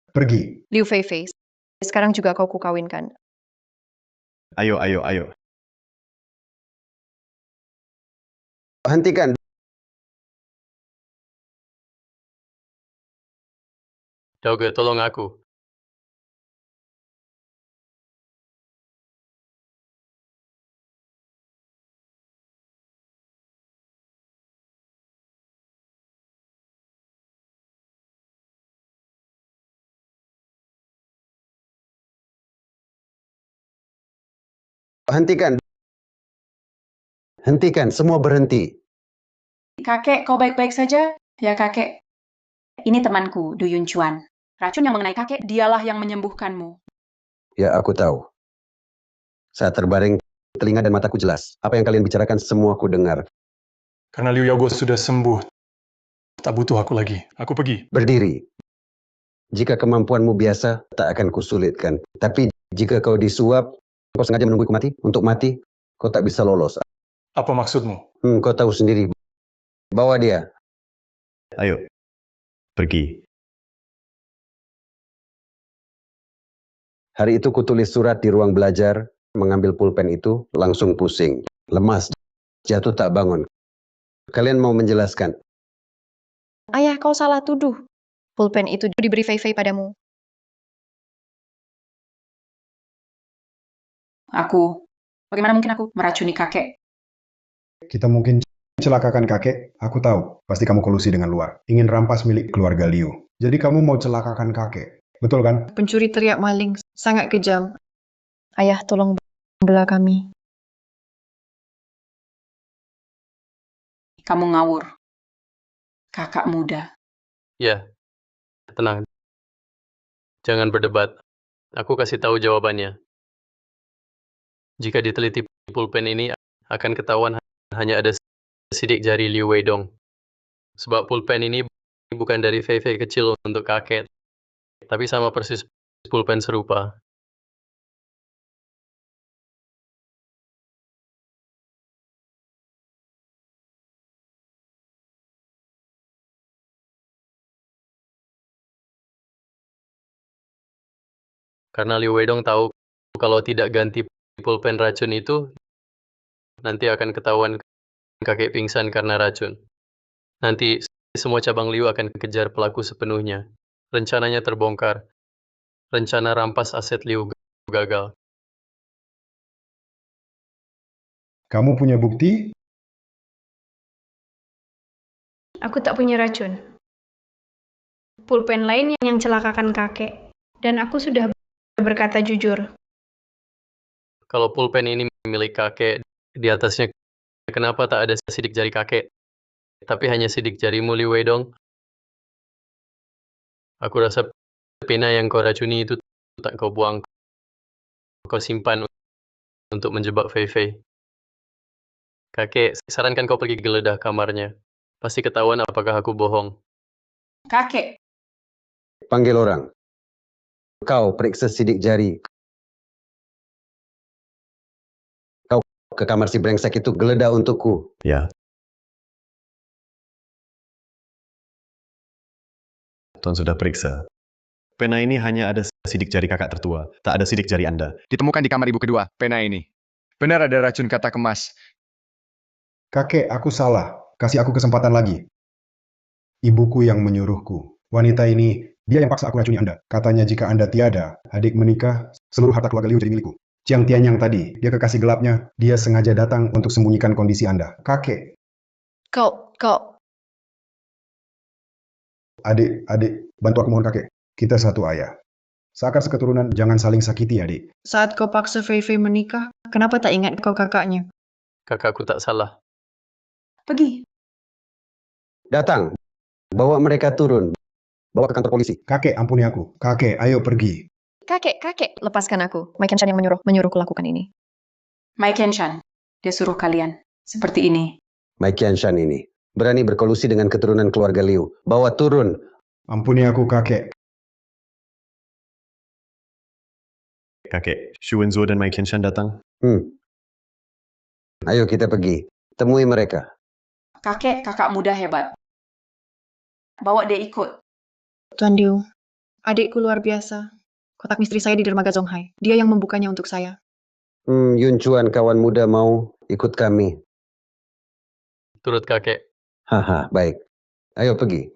Pergi. Liu Fei. Sekarang juga kau kukawinkan. Ayo. Hentikan. Doge, tolong aku. Hentikan. Hentikan, semua berhenti. Kakek, kau baik-baik saja? Ya kakek. Ini temanku, Du Yunjuan. Racun yang mengenai kakek, dialah yang menyembuhkanmu. Ya, aku tahu. Saat terbaring, telinga dan mataku jelas. Apa yang kalian bicarakan semua aku dengar. Karena Liu Yago sudah sembuh. Tak butuh aku lagi. Aku pergi. Berdiri. Jika kemampuanmu biasa, tak akan kusulitkan. Tapi jika kau disuap, kau sengaja menungguku mati, untuk mati, kau tak bisa lolos. Apa maksudmu? Kau tahu sendiri. Bawa dia. Ayo. Pergi. Hari itu kutulis surat di ruang belajar, mengambil pulpen itu, langsung pusing. Lemas, jatuh tak bangun. Kalian mau menjelaskan? Ayah, kau salah tuduh. Pulpen itu diberi Fei padamu. Bagaimana mungkin aku meracuni kakek? Kita mungkin celakakan kakek. Aku tahu. Pasti kamu kolusi dengan luar. Ingin rampas milik keluarga Liu. Jadi kamu mau celakakan kakek. Betul kan? Pencuri teriak maling. Sangat kejam. Ayah, tolong bela kami. Kamu ngawur. Kakak muda. Ya, tenang. Jangan berdebat. Aku kasih tahu jawabannya. Jika diteliti pulpen ini akan ketahuan hanya ada sidik jari Liu Weidong. Sebab pulpen ini bukan dari Fei Fei kecil untuk kakek, tapi sama persis pulpen serupa. Karena Liu Weidong tahu kalau tidak ganti pulpen racun itu, nanti akan ketahuan kakek pingsan karena racun. Nanti semua cabang Liu akan kejar pelaku sepenuhnya. Rencananya terbongkar. Rencana rampas aset Liu gagal. Kamu punya bukti? Aku tak punya racun. Pulpen lain yang celakakan kakek. Dan aku sudah berkata jujur. Kalau pulpen ini milik kakek, di atasnya kenapa tak ada sidik jari kakek? Tapi hanya sidik jarimu, Liu Weidong. Aku rasa pena yang kau racuni itu tak kau buang. Kau simpan untuk menjebak Fei Fei. Kakek, sarankan kau pergi geledah kamarnya. Pasti ketahuan apakah aku bohong. Kakek, Panggil orang. Kau periksa sidik jari. Kau ke kamar si brengsek itu geledah untukku. Ya. Tuan sudah periksa. Pena ini hanya ada sidik jari kakak tertua, tak ada sidik jari Anda. Ditemukan di kamar ibu kedua, pena ini. Benar ada racun kata kemas. Kakek, aku salah. Kasih aku kesempatan lagi. Ibuku yang menyuruhku. Wanita ini, dia yang paksa aku racuni Anda. Katanya jika Anda tiada, adik menikah, seluruh harta keluarga Liu jadi milikku. Jiang Tianyang tadi, dia kekasih gelapnya, dia sengaja datang untuk sembunyikan kondisi Anda. Kakek, Kau, adik, bantu aku mohon kakek. Kita satu ayah. Seakan seketurunan, jangan saling sakiti adik. saat kau paksa Fei Fei menikah, kenapa tak ingat kau kakaknya? Kakakku tak salah. pergi. Datang. Bawa mereka turun. Bawa ke kantor polisi. Kakek, ampuni aku. Kakek, ayo pergi. Kakek, lepaskan aku. Mike Chan yang menyuruhku lakukan ini. Mai Kenshan, dia suruh kalian. Seperti ini. Mai Qianshan ini. Berani berkolusi dengan keturunan keluarga Liu. Bawa turun. Ampuni aku, kakek. Kakek, Xu Wenzuo dan Mai Qianshan datang. Ayo kita pergi. Temui mereka. Kakek, kakak muda hebat. Bawa dia ikut. Tuan Liu, adikku luar biasa. Kotak misteri saya di dermaga Zonghai. Dia yang membukanya untuk saya. Yun Chuan kawan muda mau ikut kami. Turut kakek. Haha, baik. Ayo pergi.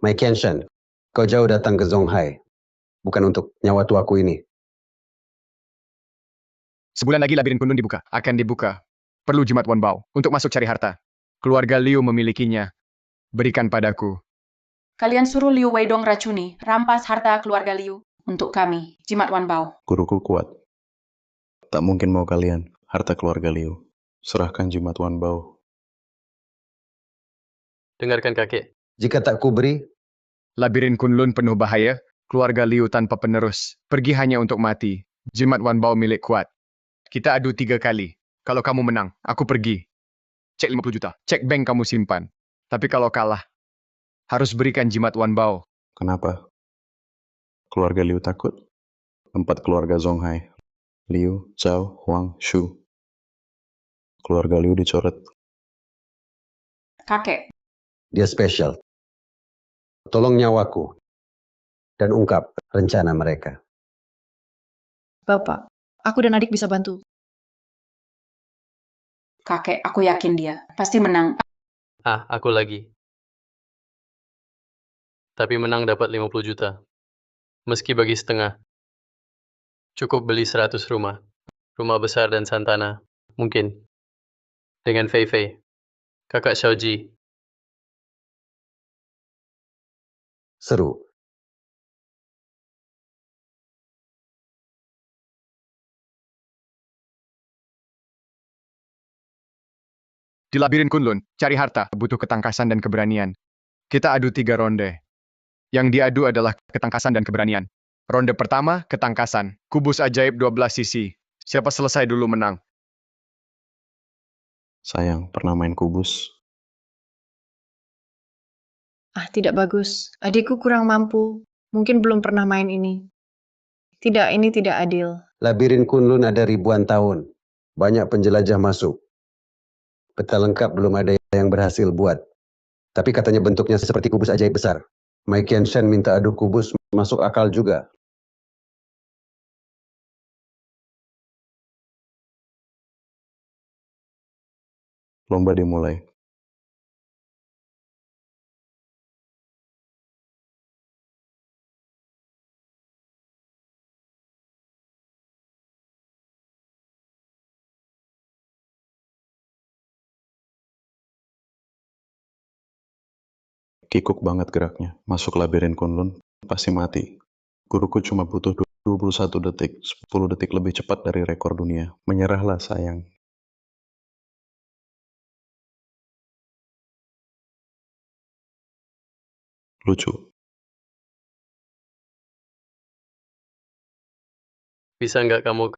Mai Qianshan, kau jauh datang ke Zonghai. Bukan untuk nyawa tuaku ini. Sebulan lagi labirin Kunlun dibuka. Akan dibuka. Perlu jimat Wan Bao untuk masuk cari harta. Keluarga Liu memilikinya. Berikan padaku. Kalian suruh Liu Weidong racuni, rampas harta keluarga Liu. Untuk kami, Jimat Wan Bao. Guruku kuat. Tak mungkin mau kalian, harta keluarga Liu. Serahkan jimat Wan Bao. Dengarkan kakek. Jika tak kuberi, Labirin Kunlun penuh bahaya. Keluarga Liu tanpa penerus. Pergi hanya untuk mati. Jimat Wan Bao milik kuat. Kita adu 3 kali. Kalau kamu menang, aku pergi. Cek 50 juta. Cek bank kamu simpan. Tapi kalau kalah, harus berikan jimat Wan Bao. Kenapa? Keluarga Liu takut? 4 keluarga Zonghai. Liu, Zhao, Huang, Shu. Keluarga Liu dicoret. Kakek, dia spesial. Tolong nyawaku. Dan ungkap rencana mereka. Bapak, aku dan adik bisa bantu. kakek, aku yakin dia. Pasti menang. Aku lagi. Tapi menang dapat 50 juta. Meski bagi setengah. Cukup beli 100 rumah. Rumah besar dan santana. Mungkin. Dengan Fei Fei. Kakak Xiaoji. Seru. Di labirin Kunlun, cari harta, butuh ketangkasan dan keberanian. Kita adu 3 ronde. Yang diadu adalah ketangkasan dan keberanian. Ronde pertama, ketangkasan. Kubus ajaib 12 sisi. Siapa selesai dulu menang. Sayang, pernah main kubus? Ah, tidak bagus. Adikku kurang mampu. Mungkin belum pernah main ini. Tidak, ini tidak adil. Labirin Kunlun ada ribuan tahun. Banyak penjelajah masuk. Peta lengkap belum ada yang berhasil buat. Tapi katanya bentuknya seperti kubus ajaib besar. Mai Qianshan minta adu kubus masuk akal juga. Lomba dimulai. Kikuk banget geraknya. Masuk labirin Kunlun, pasti mati. Guruku cuma butuh 21 detik, 10 detik lebih cepat dari rekor dunia. Menyerahlah sayang. Lucu. Bisa nggak kamu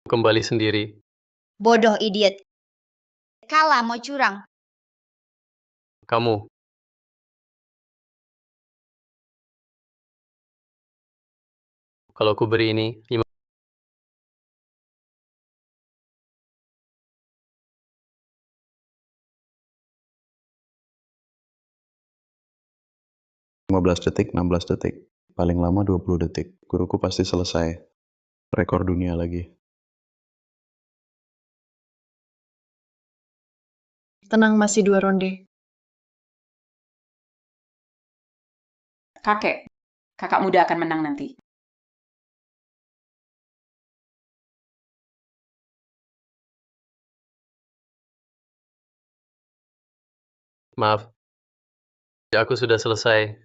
kembali sendiri? Bodoh idiot. Kalah mau curang. Kamu. Kalau aku beri ini 5 15 detik, 16 detik. Paling lama 20 detik. Guruku pasti selesai. Rekor dunia lagi. Tenang, masih 2 ronde. Kakak muda akan menang nanti. Maaf. Aku sudah selesai.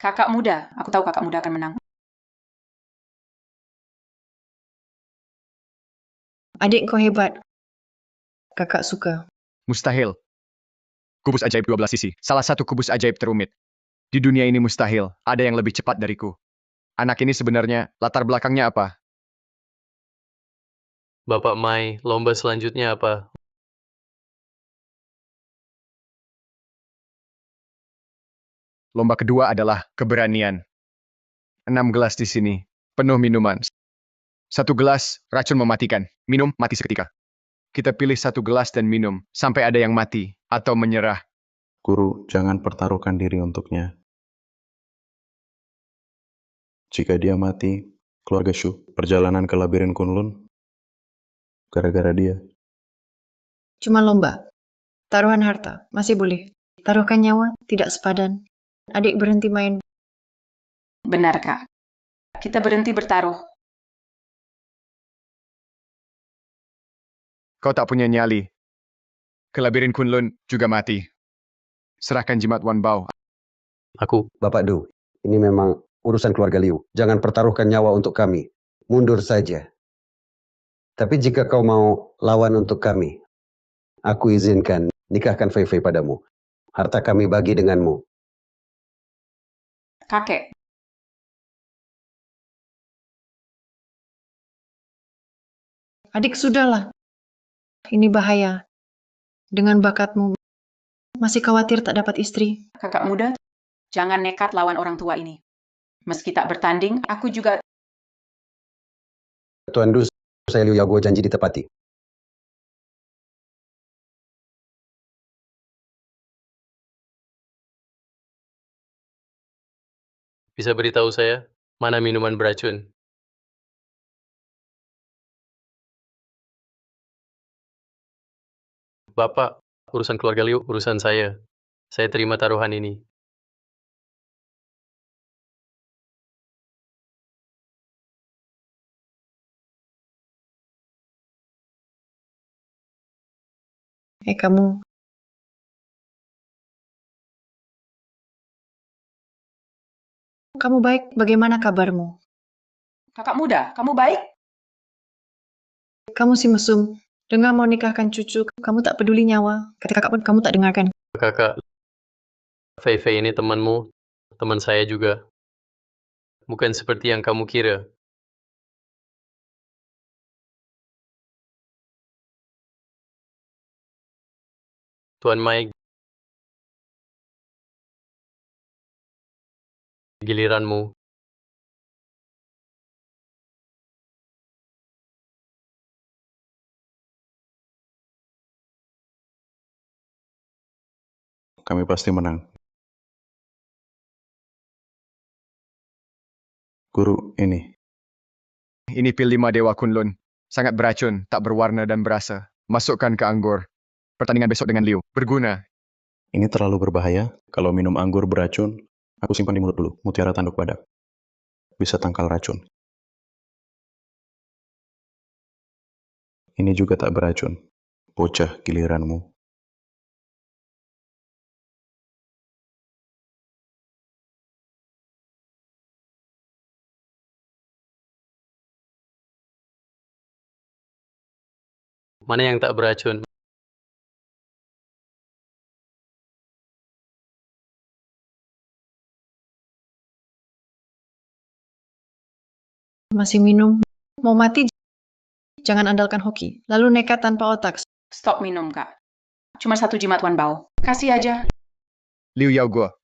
Kakak muda, aku tahu kakak muda akan menang. Adik, kau hebat. Kakak suka. Mustahil. Kubus ajaib 12 sisi. Salah satu kubus ajaib terumit. Di dunia ini mustahil. Ada yang lebih cepat dariku. Anak ini sebenarnya latar belakangnya apa? Bapak Mai, lomba selanjutnya apa? Lomba kedua adalah keberanian. 6 gelas di sini. Penuh minuman. 1 gelas, racun mematikan. Minum, mati seketika. Kita pilih 1 gelas dan minum, sampai ada yang mati, atau menyerah. Guru, jangan pertaruhkan diri untuknya. Jika dia mati, keluarga Shu, perjalanan ke labirin Kunlun, gara-gara dia. Cuma lomba. Taruhan harta, masih boleh. Taruhkan nyawa, tidak sepadan. Adik berhenti main. Benar, Kak. Kita berhenti bertaruh. Kau tak punya nyali. Ke labirin Kunlun juga mati. Serahkan jimat Wan Bao. Aku. Bapak Du, ini memang urusan keluarga Liu. Jangan pertaruhkan nyawa untuk kami. Mundur saja. Tapi jika kau mau lawan untuk kami, aku izinkan nikahkan Fei Fei padamu. Harta kami bagi denganmu. Kakek, Adik, sudahlah. Ini bahaya. Dengan bakatmu, masih khawatir tak dapat istri. kakak muda, jangan nekat lawan orang tua ini. Meski tak bertanding, aku juga... Tuan Du, saya Liu Yaguo janji ditepati. Bisa beritahu saya, mana minuman beracun? Bapak, urusan keluarga Liu, urusan saya. Saya terima taruhan ini. Kamu. Kamu baik, bagaimana kabarmu? Kakak muda, kamu baik? Kamu si mesum, Dengan mau nikahkan cucu, kamu tak peduli nyawa. Kata kakak pun kamu tak dengarkan. Kakak, Fei Fei ini temanmu, teman saya juga. Bukan seperti yang kamu kira. Tuan Mike, giliranmu. Kami pasti menang. Guru, ini. Ini pil 5 Dewa Kunlun. Sangat beracun, tak berwarna dan berasa. Masukkan ke anggur. Pertandingan besok dengan Liu. Berguna. Ini terlalu berbahaya. Kalau minum anggur beracun, aku simpan di mulut dulu. Mutiara tanduk badak. Bisa tangkal racun. Ini juga tak beracun. Bocah giliranmu. Mana yang tak beracun? Masih minum. Mau mati, jangan andalkan hoki. Lalu nekat tanpa otak. Stop minum, Kak. Cuma 1 jimat Wan Bao. Kasih aja. Liu Yaoguo,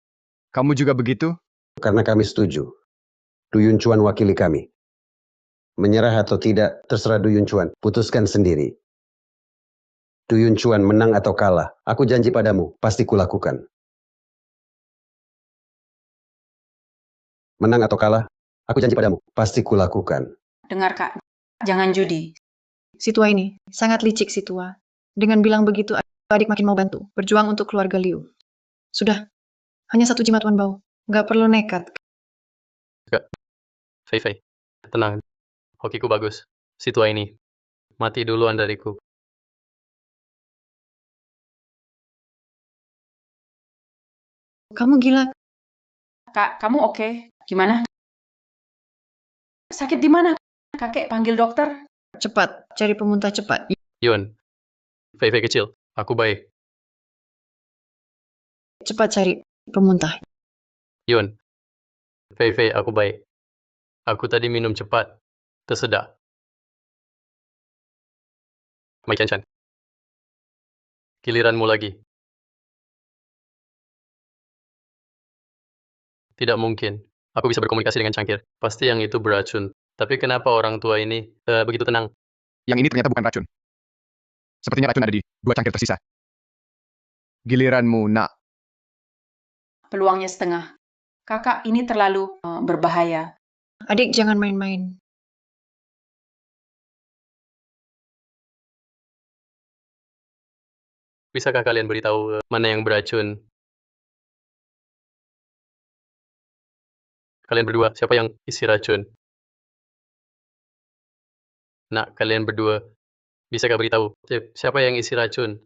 kamu juga begitu? Karena kami setuju. Du Yunchuan wakili kami. Menyerah atau tidak, terserah Du Yunchuan. Putuskan sendiri. Du Yunchuan menang atau kalah, aku janji padamu, pasti kulakukan. Menang atau kalah, aku janji padamu, pasti kulakukan. Dengar, Kak. Jangan judi. Si tua ini, sangat licik si tua. Dengan bilang begitu, adik makin mau bantu. Berjuang untuk keluarga Liu. Sudah, hanya 1 jimat Wan Bao. Nggak perlu nekat. Fei Fei, tenang. Hokiku bagus. Si tua ini. Mati duluan dariku. Kamu gila. Kak, kamu oke? Gimana? Sakit di mana? Kakek panggil dokter. Cepat, cari pemuntah cepat. Yun, Fei Fei kecil. Aku baik. Cepat cari pemuntah. Yun, Fei Fei, aku baik. Aku tadi minum cepat. Tersedak. Mike Chan. Giliranmu lagi. Tidak mungkin. Aku bisa berkomunikasi dengan cangkir. Pasti yang itu beracun. Tapi kenapa orang tua ini begitu tenang? Yang ini ternyata bukan racun. Sepertinya racun ada di 2 cangkir tersisa. Giliranmu, nak. Peluangnya setengah. Kakak, ini terlalu berbahaya. Adik jangan main-main. Bisakah kalian beritahu mana yang beracun? Kalian berdua, siapa yang isi racun? Nak, kalian berdua, bisakah beritahu siapa yang isi racun?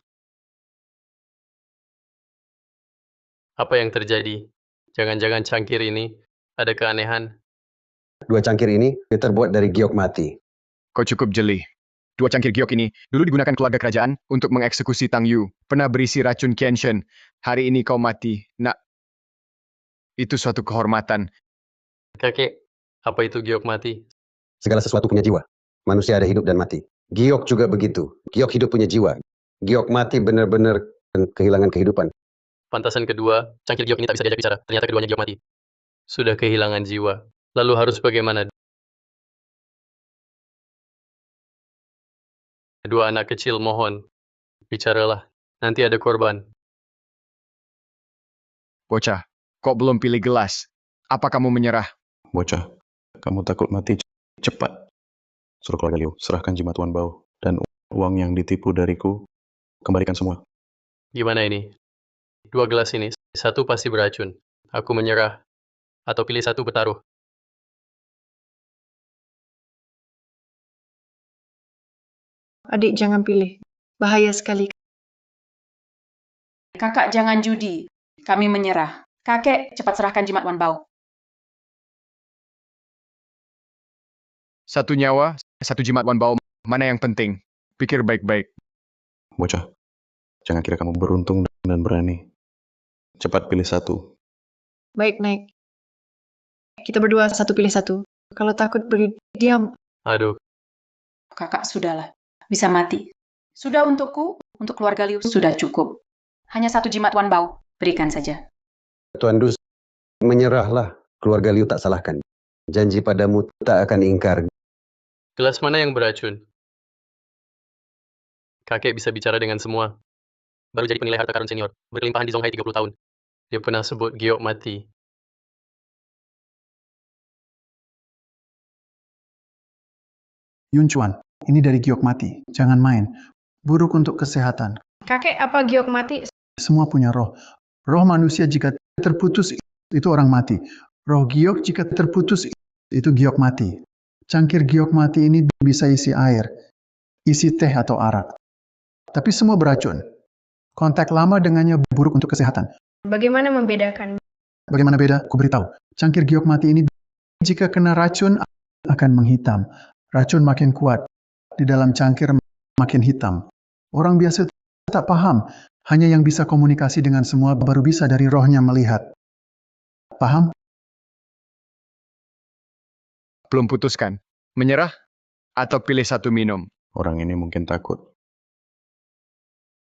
Apa yang terjadi? Jangan-jangan cangkir ini ada keanehan. 2 cangkir ini terbuat dari giok mati. Kau cukup jeli. 2 cangkir giok ini dulu digunakan keluarga kerajaan untuk mengeksekusi Tang Yu. Pernah berisi racun Qianshen. Hari ini kau mati. Nak, itu suatu kehormatan. Kakek, apa itu giok mati? Segala sesuatu punya jiwa. Manusia ada hidup dan mati. Giok juga begitu. Giok hidup punya jiwa. Giok mati benar-benar kehilangan kehidupan. Pantasan kedua, cangkir giok ini tak bisa diajak bicara. Ternyata keduanya giok mati. Sudah kehilangan jiwa. Lalu harus bagaimana? Dua anak kecil, mohon. Bicaralah. Nanti ada korban. Bocah, kok belum pilih gelas? Apa kamu menyerah? Bocah, kamu takut mati? Cepat. Suruh keluarga Liu, serahkan jimat Wan Bao. Dan uang yang ditipu dariku, kembalikan semua. Gimana ini? 2 gelas ini, satu pasti beracun. Aku menyerah. Atau pilih satu bertaruh. Adik jangan pilih. Bahaya sekali. Kakak, jangan judi. Kami menyerah. Kakek, cepat serahkan jimat Wan Bao. 1 nyawa, 1 jimat Wan Bao. Mana yang penting? Pikir baik-baik. Bocah, jangan kira kamu beruntung dan berani. Cepat pilih satu. Baik, naik. Kita berdua satu pilih satu. Kalau takut beri diam. Aduh, Kakak sudahlah, bisa mati. Sudah untukku, untuk keluarga Liu sudah cukup. Hanya satu jimat Wan Bao, berikan saja. Tuan Dus, menyerahlah. Keluarga Liu tak salahkan. Janji padamu tak akan ingkar. gelas mana yang beracun? Kakek bisa bicara dengan semua. Baru jadi penilai harta karun senior. Berkelimpahan di Zonghai 30 tahun. Dia pernah sebut giok mati. Yun Chuan, ini dari giok mati. Jangan main. Buruk untuk kesehatan. Kakek, apa giok mati? Semua punya roh. Roh manusia jika terputus, itu orang mati. Roh giok jika terputus, itu giok mati. Cangkir giok mati ini bisa isi air, isi teh atau arak. Tapi semua beracun. Kontak lama dengannya buruk untuk kesehatan. Bagaimana membedakan? Bagaimana beda? Ku beritahu. Cangkir giok mati ini jika kena racun akan menghitam. Racun makin kuat. Di dalam cangkir makin hitam. Orang biasa tak paham. Hanya yang bisa komunikasi dengan semua baru bisa dari rohnya melihat. Paham? Belum putuskan. Menyerah atau pilih satu minum? Orang ini mungkin takut.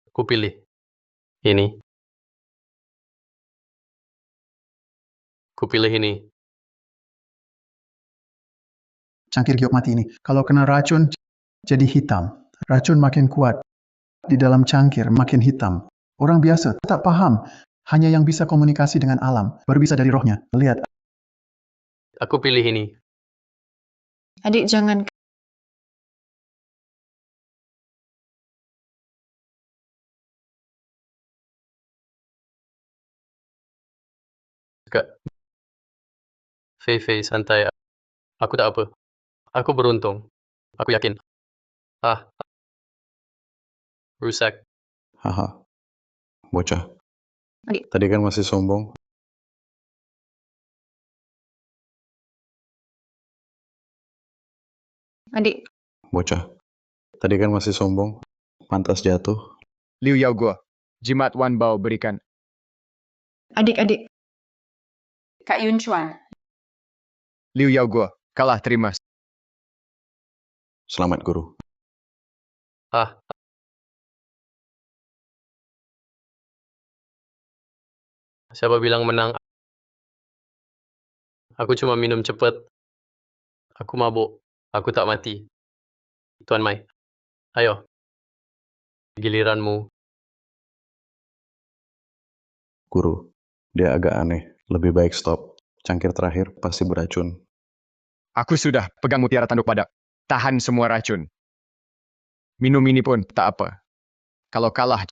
Ku pilih. Ini. Ku pilih ini. Cangkir giok mati ini. Kalau kena racun, jadi hitam. Racun makin kuat. Di dalam cangkir makin hitam. Orang biasa tak paham. Hanya yang bisa komunikasi dengan alam. Baru bisa dari rohnya. Lihat. Aku pilih ini. Adik, jangan. Kak. Fei, santai. Aku tak apa. Aku beruntung. Aku yakin. Ah. Rusak. Haha. Bocah. Adik. Tadi kan masih sombong. Adik. Bocah. Tadi kan masih sombong. Pantas jatuh. Liu Yao Guo, jimat Wan Bao berikan. Adik. Kak Yun Chuan, Liu Yao Guo, kalah terima. Selamat, Guru. Ah. Siapa bilang menang? Aku cuma minum cepat. Aku mabuk. Aku tak mati. Tuan Mai. Ayo. Giliranmu. Guru, dia agak aneh. Lebih baik stop. Cangkir terakhir pasti beracun. Aku sudah pegang mutiara tanduk padak. Tahan semua racun. Minum ini pun tak apa. Kalau kalah,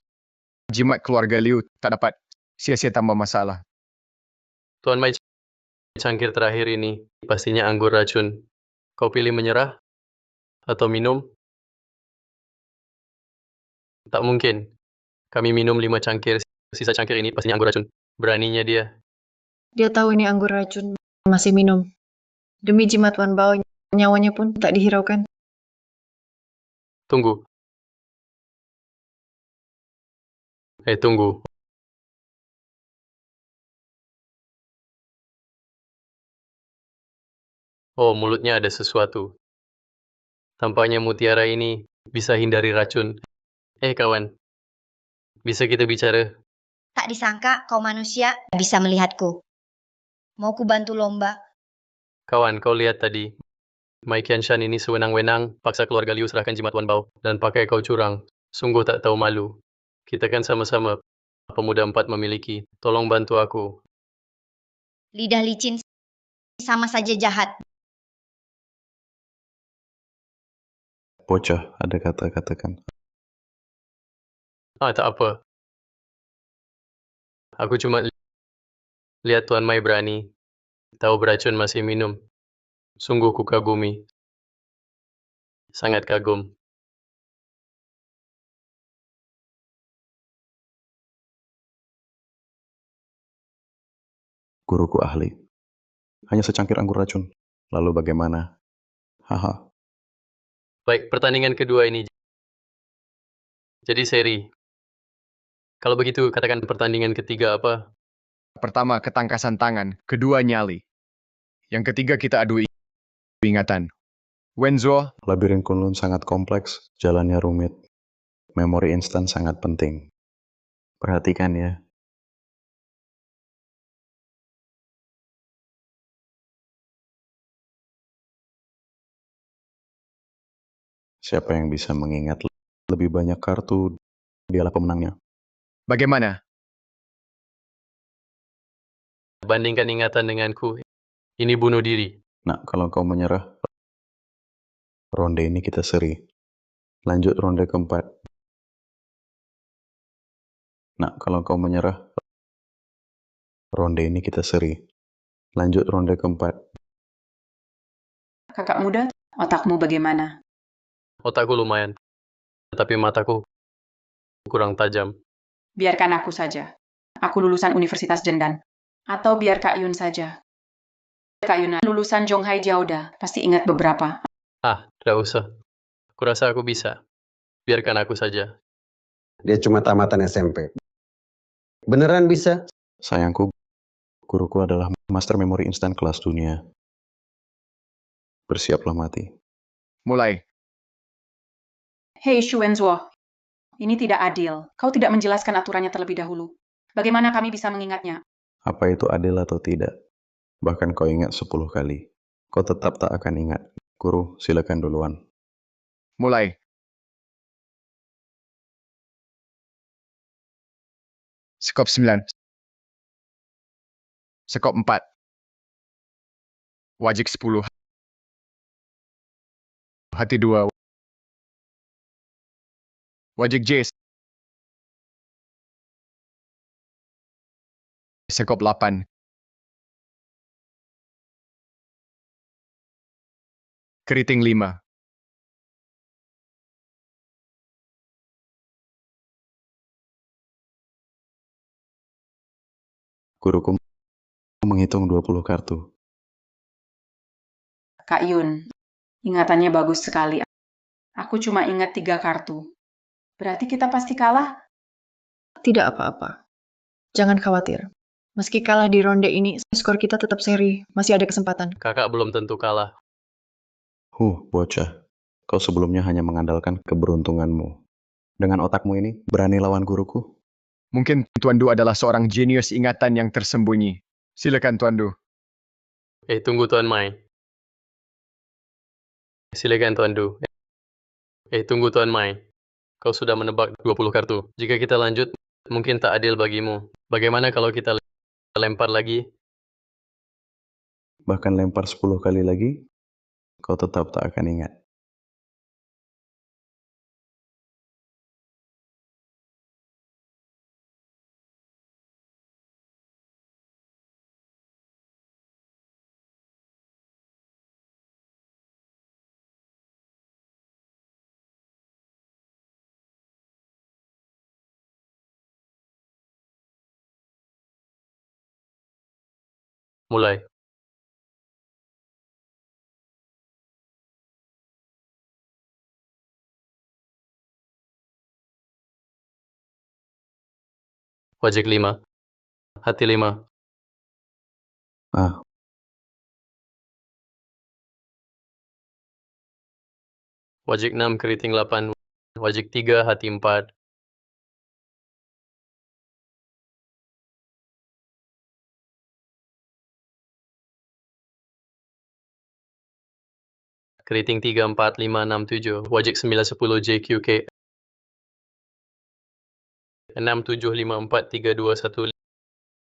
jimat keluarga Liu tak dapat. Sia-sia tambah masalah. Tuan Mai, cangkir terakhir ini pastinya anggur racun. Kau pilih menyerah? Atau minum? Tak mungkin. Kami minum 5 cangkir. Sisa cangkir ini pastinya anggur racun. Beraninya dia. Dia tahu ini anggur racun. Masih minum. Demi jimat Wan Bao, nyawanya pun tak dihiraukan. Tunggu. Tunggu. Oh, mulutnya ada sesuatu. Tampaknya mutiara ini bisa hindari racun. Kawan. Bisa kita bicara? Tak disangka kau manusia bisa melihatku. Mau ku bantu lomba. Kawan, kau lihat tadi. Mai Qianshan ini sewenang-wenang paksa keluarga Liu serahkan jimat Wan Bao dan pakai kau curang. Sungguh tak tahu malu. Kita kan sama-sama pemuda 4 memiliki. Tolong bantu aku. Lidah licin sama saja jahat. Bocah, ada kata-katakan. Tak apa. Aku cuma lihat Tuan Mai berani. Tahu beracun masih minum. Sungguh ku kagumi. Sangat kagum. Guruku ahli. Hanya secangkir anggur racun. Lalu bagaimana? Haha. Baik, pertandingan kedua ini Jadi seri. Kalau begitu, katakan pertandingan ketiga apa? Pertama, ketangkasan tangan. Kedua, nyali. Yang ketiga, kita adu ingatan. Wenzo, Labirin Kunlun sangat kompleks, jalannya rumit. Memori instan sangat penting. Perhatikan ya. Siapa yang bisa mengingat lebih banyak kartu, dialah pemenangnya. bagaimana? Bandingkan ingatan denganku. Ini bunuh diri. Nah, kalau kau menyerah, ronde ini kita seri. Lanjut ronde keempat. Nah, kalau kau menyerah, ronde ini kita seri. Lanjut ronde keempat. Kakak muda, otakmu bagaimana? Otakku lumayan. Tapi mataku kurang tajam. Biarkan aku saja. Aku lulusan Universitas Jendan. Atau biar Kak Yun saja. Kak Yun lulusan Zhonghai Jiaoda. Pasti ingat beberapa. Tidak usah. Kurasa aku bisa. Biarkan aku saja. Dia cuma tamatan SMP. Beneran bisa? Sayangku, guruku adalah master memori instan kelas dunia. Bersiaplah mati. Mulai. Hei Xu Wenzuo, ini tidak adil. Kau tidak menjelaskan aturannya terlebih dahulu. Bagaimana kami bisa mengingatnya? Apa itu adil atau tidak? Bahkan kau ingat 10 kali. Kau tetap tak akan ingat. Guru, silakan duluan. Mulai. Skop 9. Skop 4. Wajik 10. Hati 2. Wajik J. Skop 8. Keriting 5. Guruku menghitung 20 kartu. Kak Yun, ingatannya bagus sekali. Aku cuma ingat 3 kartu. Berarti kita pasti kalah? Tidak apa-apa. Jangan khawatir. Meski kalah di ronde ini, skor kita tetap seri. Masih ada kesempatan. Kakak belum tentu kalah. Bocah. Kau sebelumnya hanya mengandalkan keberuntunganmu. Dengan otakmu ini, berani lawan guruku? Mungkin Tuan Du adalah seorang jenius ingatan yang tersembunyi. Silakan Tuan Du. Tunggu Tuan Mai. Silakan Tuan Du. Tunggu Tuan Mai. Kau sudah menebak 20 kartu. Jika kita lanjut, mungkin tak adil bagimu. Bagaimana kalau kita lempar lagi? Bahkan lempar 10 kali lagi, kau tetap tak akan ingat. Mulai. Wajik 5. Hati 5. Wajik 6, keriting 8. Wajik 3, hati 4. Keriting 3, 4, 5, 6, 7. Wajik 9, 10, JQK. 6, 7, 5, 4, 3, 2, 1,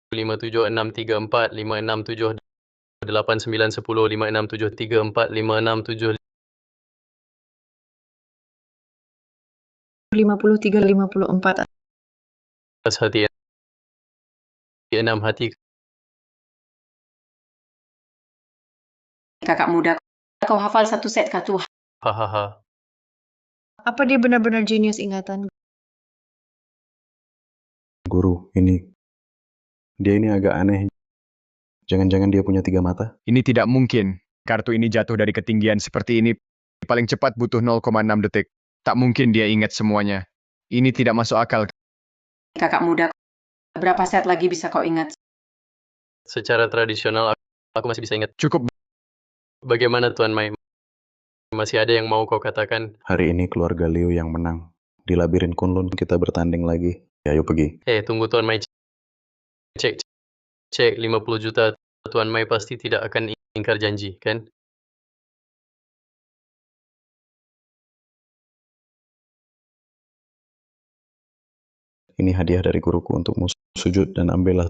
5, 7, 6, 3, 4, 5, 6, 7, 8, 9, 10, 5, 6, 7, 3, 4, 5, 6, 7, 53, 54. atas hati 6 hati. Kakak muda, kau hafal 1 set kartu. Hahaha. Apa dia benar-benar jenius ingatan? Guru, dia ini agak aneh. Jangan-jangan dia punya 3 mata? Ini tidak mungkin. Kartu ini jatuh dari ketinggian seperti ini. Paling cepat butuh 0,6 detik. Tak mungkin dia ingat semuanya. Ini tidak masuk akal. Kakak muda, berapa set lagi bisa kau ingat? Secara tradisional, aku masih bisa ingat. Cukup. Bagaimana Tuan Mai? Masih ada yang mau kau katakan? Hari ini keluarga Liu yang menang. Di labirin Kunlun kita bertanding lagi. Ya, ayo pergi. Tunggu Tuan Mai. Cek 50 juta. Tuan Mai pasti tidak akan ingkar janji, kan? Ini hadiah dari guruku untukmu. Sujud dan ambillah.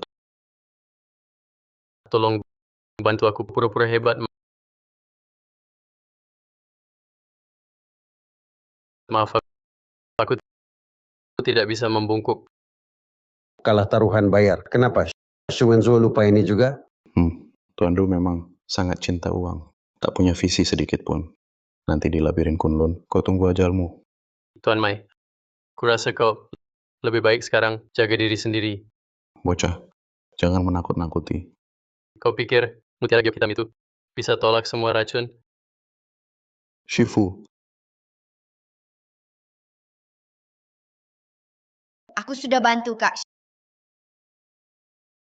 Tolong bantu aku pura-pura hebat. Maaf, aku tidak bisa membungkuk. Kalah taruhan bayar. Kenapa? Shuwenzo lupa ini juga? Tuan Lu memang sangat cinta uang. Tak punya visi sedikit pun. Nanti di labirin Kunlun, kau tunggu ajalmu. Tuan Mai, kurasa kau lebih baik sekarang jaga diri sendiri. Bocah, jangan menakut-nakuti. Kau pikir mutiara giok hitam itu bisa tolak semua racun? Shifu, Aku sudah bantu, Kak.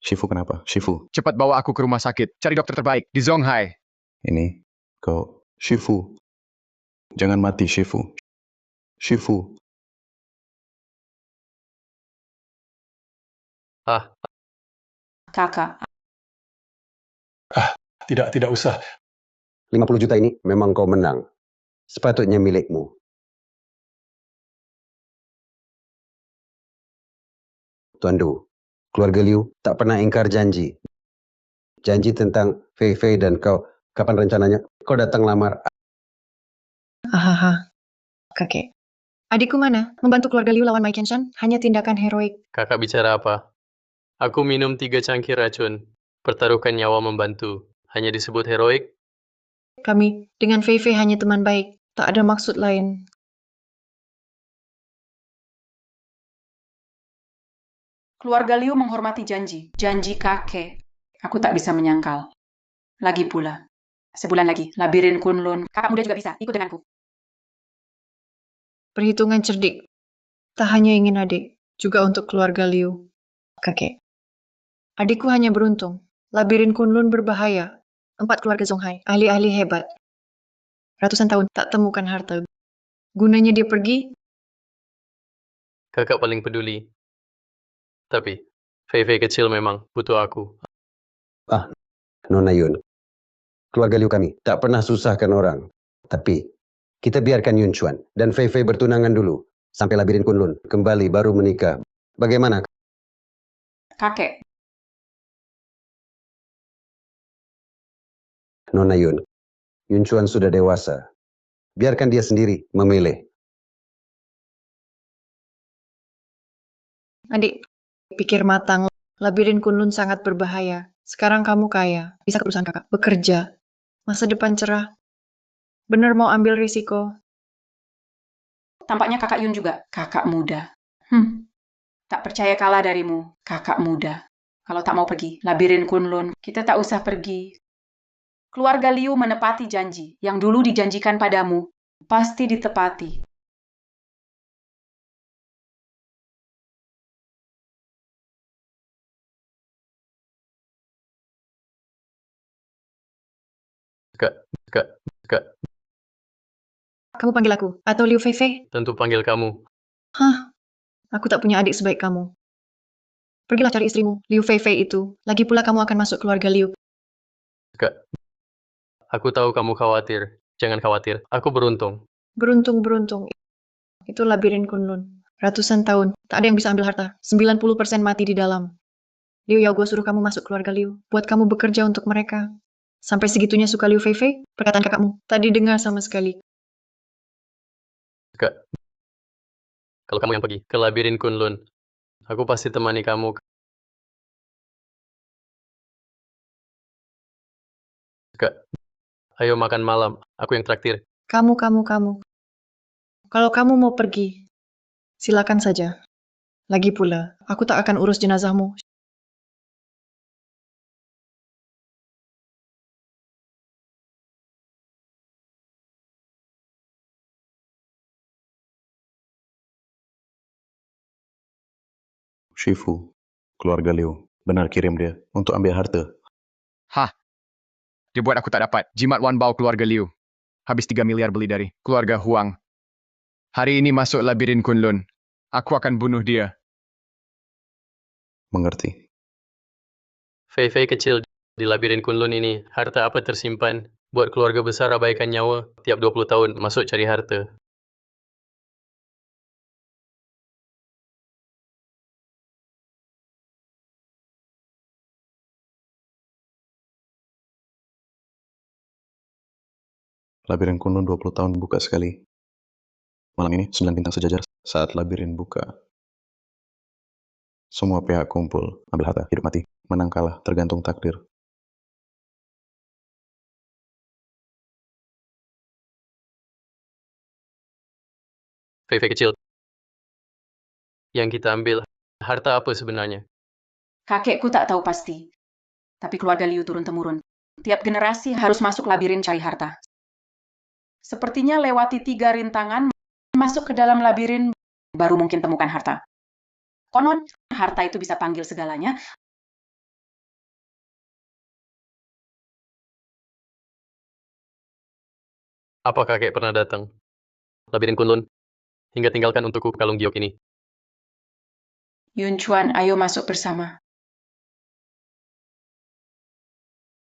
Shifu kenapa? Shifu, Cepat bawa aku ke rumah sakit. Cari dokter terbaik di Zonghai. ini kau. Shifu, jangan mati Shifu. Shifu, Kakak, Tidak usah. 50 juta ini memang kau menang. Sepatutnya milikmu. Tuan Du, keluarga Liu tak pernah ingkar janji. Janji tentang Fei Fei dan kau. Kapan rencananya kau datang lamar? Hahaha. Kakek. Adikku mana? Membantu keluarga Liu lawan Mai Kenshan hanya tindakan heroik. Kakak bicara apa? Aku minum 3 cangkir racun. Pertaruhkan nyawa membantu. Hanya disebut heroik? Kami dengan Fei Fei hanya teman baik. Tak ada maksud lain. keluarga Liu menghormati janji. Janji kakek. Aku tak bisa menyangkal. Lagi pula, sebulan lagi, labirin Kunlun. Kakak muda juga bisa, ikut denganku. Perhitungan cerdik. Tak hanya ingin adik, juga untuk keluarga Liu. Kakek. Adikku hanya beruntung. Labirin Kunlun berbahaya. 4 keluarga Zonghai, ahli-ahli hebat. Ratusan tahun tak temukan harta. Gunanya dia pergi? Kakak paling peduli. Tapi, Fei Fei kecil memang butuh aku. Nona Yun, keluarga Liu kami tak pernah susahkan orang. Tapi, kita biarkan Yun Chuan dan Fei Fei bertunangan dulu. Sampai labirin Kunlun, kembali baru menikah. Bagaimana? Kakek, Nona Yun, Yun Chuan sudah dewasa. Biarkan dia sendiri memilih. Adik, pikir matang. Labirin Kunlun sangat berbahaya. Sekarang kamu kaya. Bisa ke perusahaan kakak. Bekerja. Masa depan cerah. Benar mau ambil risiko. tampaknya kakak Yun juga kakak muda. Tak percaya kalah darimu, kakak muda. Kalau tak mau pergi, labirin Kunlun, kita tak usah pergi. Keluarga Liu menepati janji yang dulu dijanjikan padamu, pasti ditepati. Kak, Kamu panggil aku. Atau Liu Fei Fei? tentu panggil kamu. Hah? Aku tak punya adik sebaik kamu. Pergilah cari istrimu, Liu Fei Fei itu. Lagi pula kamu akan masuk keluarga Liu. Kak, aku tahu kamu khawatir. Jangan khawatir, aku beruntung. Beruntung. Itu labirin Kunlun. Ratusan tahun, tak ada yang bisa ambil harta. 90% mati di dalam. Liu Yao gue suruh kamu masuk keluarga Liu. Buat kamu bekerja untuk mereka. Sampai segitunya suka Liu Fei Fei? Perkataan kakakmu. Tadi dengar sama sekali. Kak, kalau kamu yang pergi ke labirin Kunlun, aku pasti temani kamu. Kak, ayo makan malam. Aku yang traktir. Kamu. Kalau kamu mau pergi, silakan saja. Lagi pula, aku tak akan urus jenazahmu. Shifu, keluarga Liu, benar kirim dia untuk ambil harta. Hah? Dia buat aku tak dapat. Jimat Wan Bao keluarga Liu. Habis 3 miliar beli dari keluarga Huang. Hari ini masuk labirin Kunlun. Aku akan bunuh dia. Mengerti. Fei Fei kecil di labirin Kunlun ini. Harta apa tersimpan? Buat keluarga besar abaikan nyawa tiap 20 tahun masuk cari harta. Labirin Kunlun 20 tahun buka sekali. Malam ini 9 bintang sejajar saat labirin buka. Semua pihak kumpul, ambil harta, hidup mati, menang kalah, tergantung takdir. Fei Fei kecil. Yang kita ambil, harta apa sebenarnya? Kakekku tak tahu pasti. Tapi keluarga Liu turun-temurun. Tiap generasi harus masuk labirin cari harta. Sepertinya lewati 3 rintangan, masuk ke dalam labirin, baru mungkin temukan harta. Konon, harta itu bisa panggil segalanya. Apa kakek pernah datang? Labirin Kunlun, hingga tinggalkan untukku kalung giok ini. Yun Chuan, ayo masuk bersama.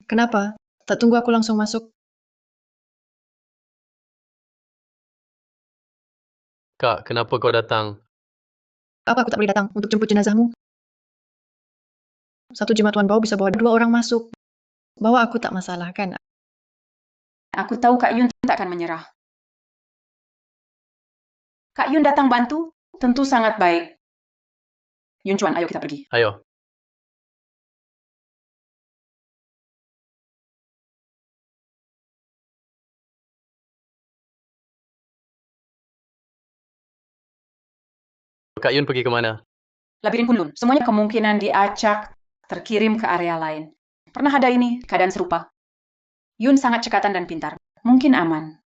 Kenapa? Tak tunggu aku langsung masuk. Kak, kenapa kau datang? Apa aku tak boleh datang untuk jemput jenazahmu? Satu jimat Wan Bao bisa bawa 2 orang masuk. Bawa aku tak masalah, kan? Aku tahu Kak Yun tak akan menyerah. Kak Yun datang bantu, tentu sangat baik. Yun Chuan, ayo kita pergi. Ayo. Kak Yun pergi kemana? Labirin Kunlun, semuanya kemungkinan diacak, terkirim ke area lain. Pernah ada ini, keadaan serupa. Yun sangat cekatan dan pintar. Mungkin aman.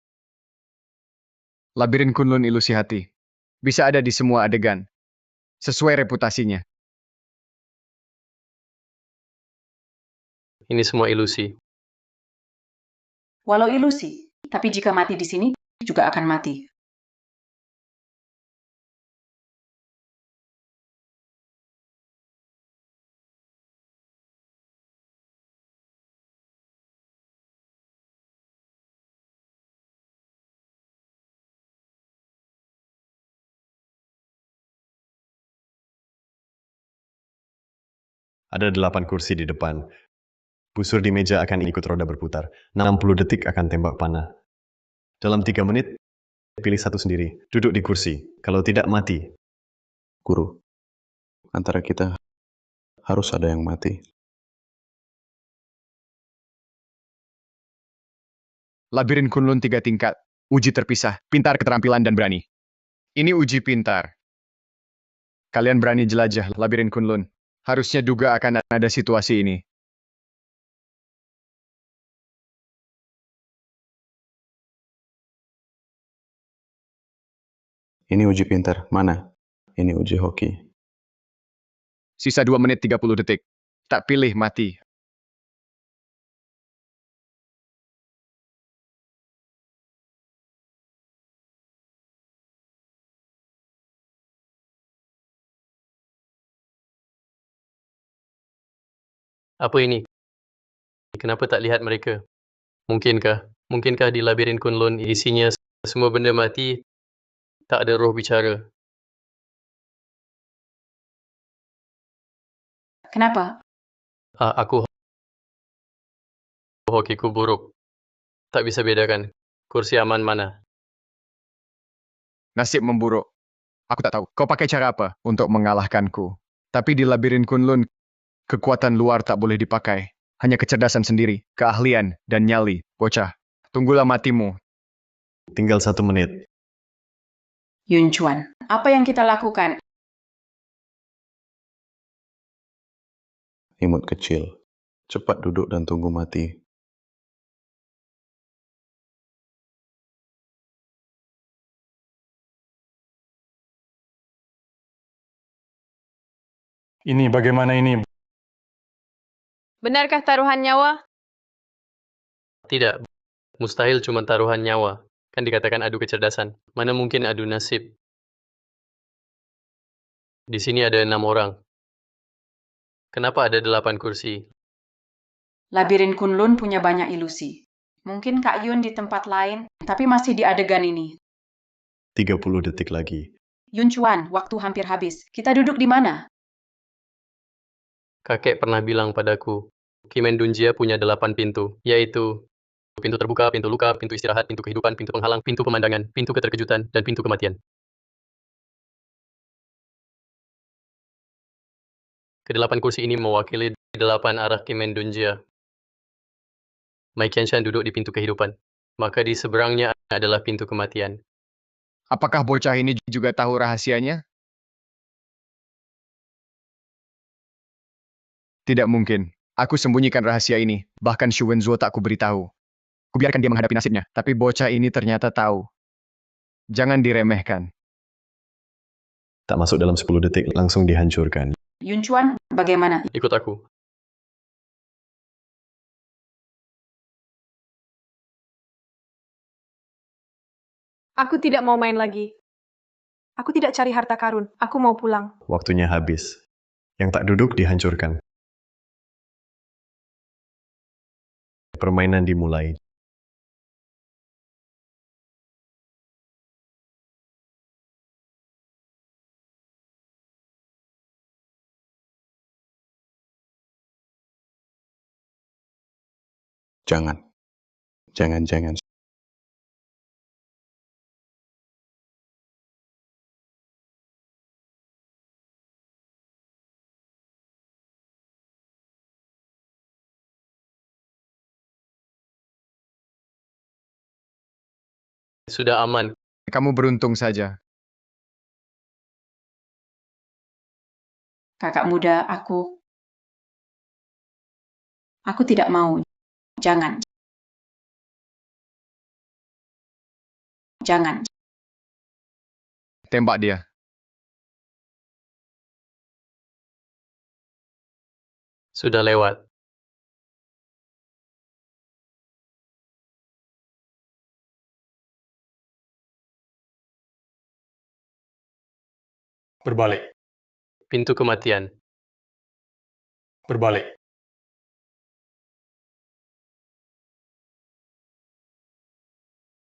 Labirin Kunlun ilusi hati. Bisa ada di semua adegan. Sesuai reputasinya. Ini semua ilusi. Walau ilusi, tapi jika mati di sini, juga akan mati. Ada 8 kursi di depan. Busur di meja akan ikut roda berputar. 60 detik akan tembak panah. Dalam 3 menit, pilih satu sendiri. Duduk di kursi. Kalau tidak, mati. Guru, antara kita harus ada yang mati. Labirin Kunlun 3 tingkat. Uji terpisah, pintar, keterampilan, dan berani. Ini uji pintar. Kalian berani jelajah labirin Kunlun. Harusnya duga akan ada situasi ini. Ini uji pintar. Mana? Ini uji hoki. Sisa 2 menit 30 detik. Tak pilih mati. Apa ini? Kenapa tak lihat mereka? Mungkinkah di labirin Kunlun isinya semua benda mati, tak ada roh bicara? Kenapa? Aku hokiku buruk. Tak bisa bedakan. Kursi aman mana? Nasib memburuk. Aku tak tahu. Kau pakai cara apa untuk mengalahkanku? Tapi di labirin Kunlun, kekuatan luar tak boleh dipakai. Hanya kecerdasan sendiri, keahlian, dan nyali. Bocah, tunggulah matimu. Tinggal 1 menit. Yun Chuan, apa yang kita lakukan? Imut kecil. Cepat duduk dan tunggu mati. Ini bagaimana ini? Benarkah taruhan nyawa? Tidak, mustahil cuma taruhan nyawa. Kan dikatakan adu kecerdasan. Mana mungkin adu nasib? Di sini ada 6 orang. Kenapa ada 8 kursi? Labirin Kunlun punya banyak ilusi. Mungkin Kak Yun di tempat lain, tapi masih di adegan ini. 30 detik lagi. Yun Chuan, waktu hampir habis. Kita duduk di mana? Kakek pernah bilang padaku, Kimen Dunjia punya 8 pintu, yaitu pintu terbuka, pintu luka, pintu istirahat, pintu kehidupan, pintu penghalang, pintu pemandangan, pintu keterkejutan, dan pintu kematian. Kedelapan kursi ini mewakili 8 arah Kimen Dunjia. Mai Qianshan duduk di pintu kehidupan, maka di seberangnya adalah pintu kematian. Apakah bocah ini juga tahu rahasianya? Tidak mungkin. Aku sembunyikan rahasia ini. Bahkan Xu Wenzuo tak kuberitahu. Kubiarkan dia menghadapi nasibnya. Tapi bocah ini ternyata tahu. Jangan diremehkan. Tak masuk dalam 10 detik, langsung dihancurkan. Yun Chuan, bagaimana? Ikut aku. Aku tidak mau main lagi. Aku tidak cari harta karun. Aku mau pulang. Waktunya habis. Yang tak duduk dihancurkan. Permainan dimulai. Jangan. Jangan. Sudah aman. Kamu beruntung saja. Kakak muda, aku tidak mau. Jangan. Jangan. Tembak dia. Sudah lewat. Berbalik. Pintu kematian. Berbalik.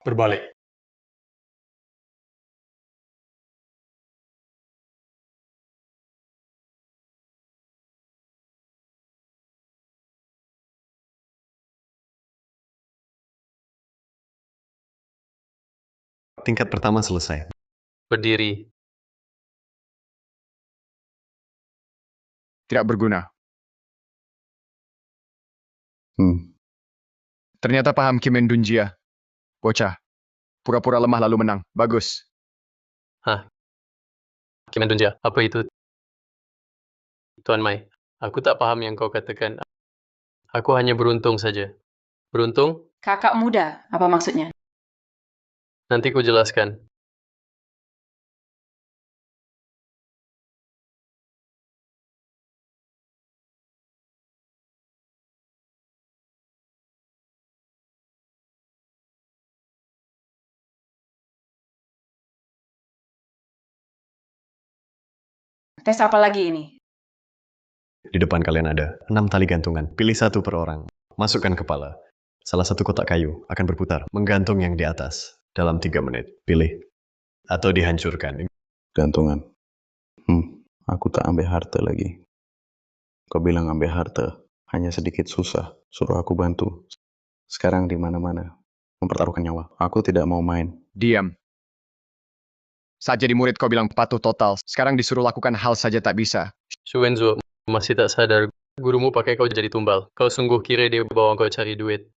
Berbalik. Tingkat pertama selesai. Berdiri. Tidak berguna. Ternyata paham Kimen Dunjia. Bocah. Pura-pura lemah lalu menang. Bagus. Hah? Kimen Dunjia, apa itu? Tuan Mai, aku tak paham yang kau katakan. Aku hanya beruntung saja. Beruntung? Kakak muda, apa maksudnya? Nanti ku jelaskan. Tes apa lagi ini? Di depan kalian ada 6 tali gantungan. Pilih satu per orang. Masukkan kepala. Salah satu kotak kayu akan berputar, menggantung yang di atas. Dalam 3 menit. Pilih. Atau dihancurkan. Gantungan. Aku tak ambil harta lagi. Kau bilang ambil harta. Hanya sedikit susah. Suruh aku bantu. Sekarang di mana-mana. Mempertaruhkan nyawa. Aku tidak mau main. Diam. Saat jadi murid kau bilang patuh total. Sekarang disuruh lakukan hal saja tak bisa. Xu Wenzuo, masih tak sadar. Gurumu pakai kau jadi tumbal. Kau sungguh kira dia bawa kau cari duit.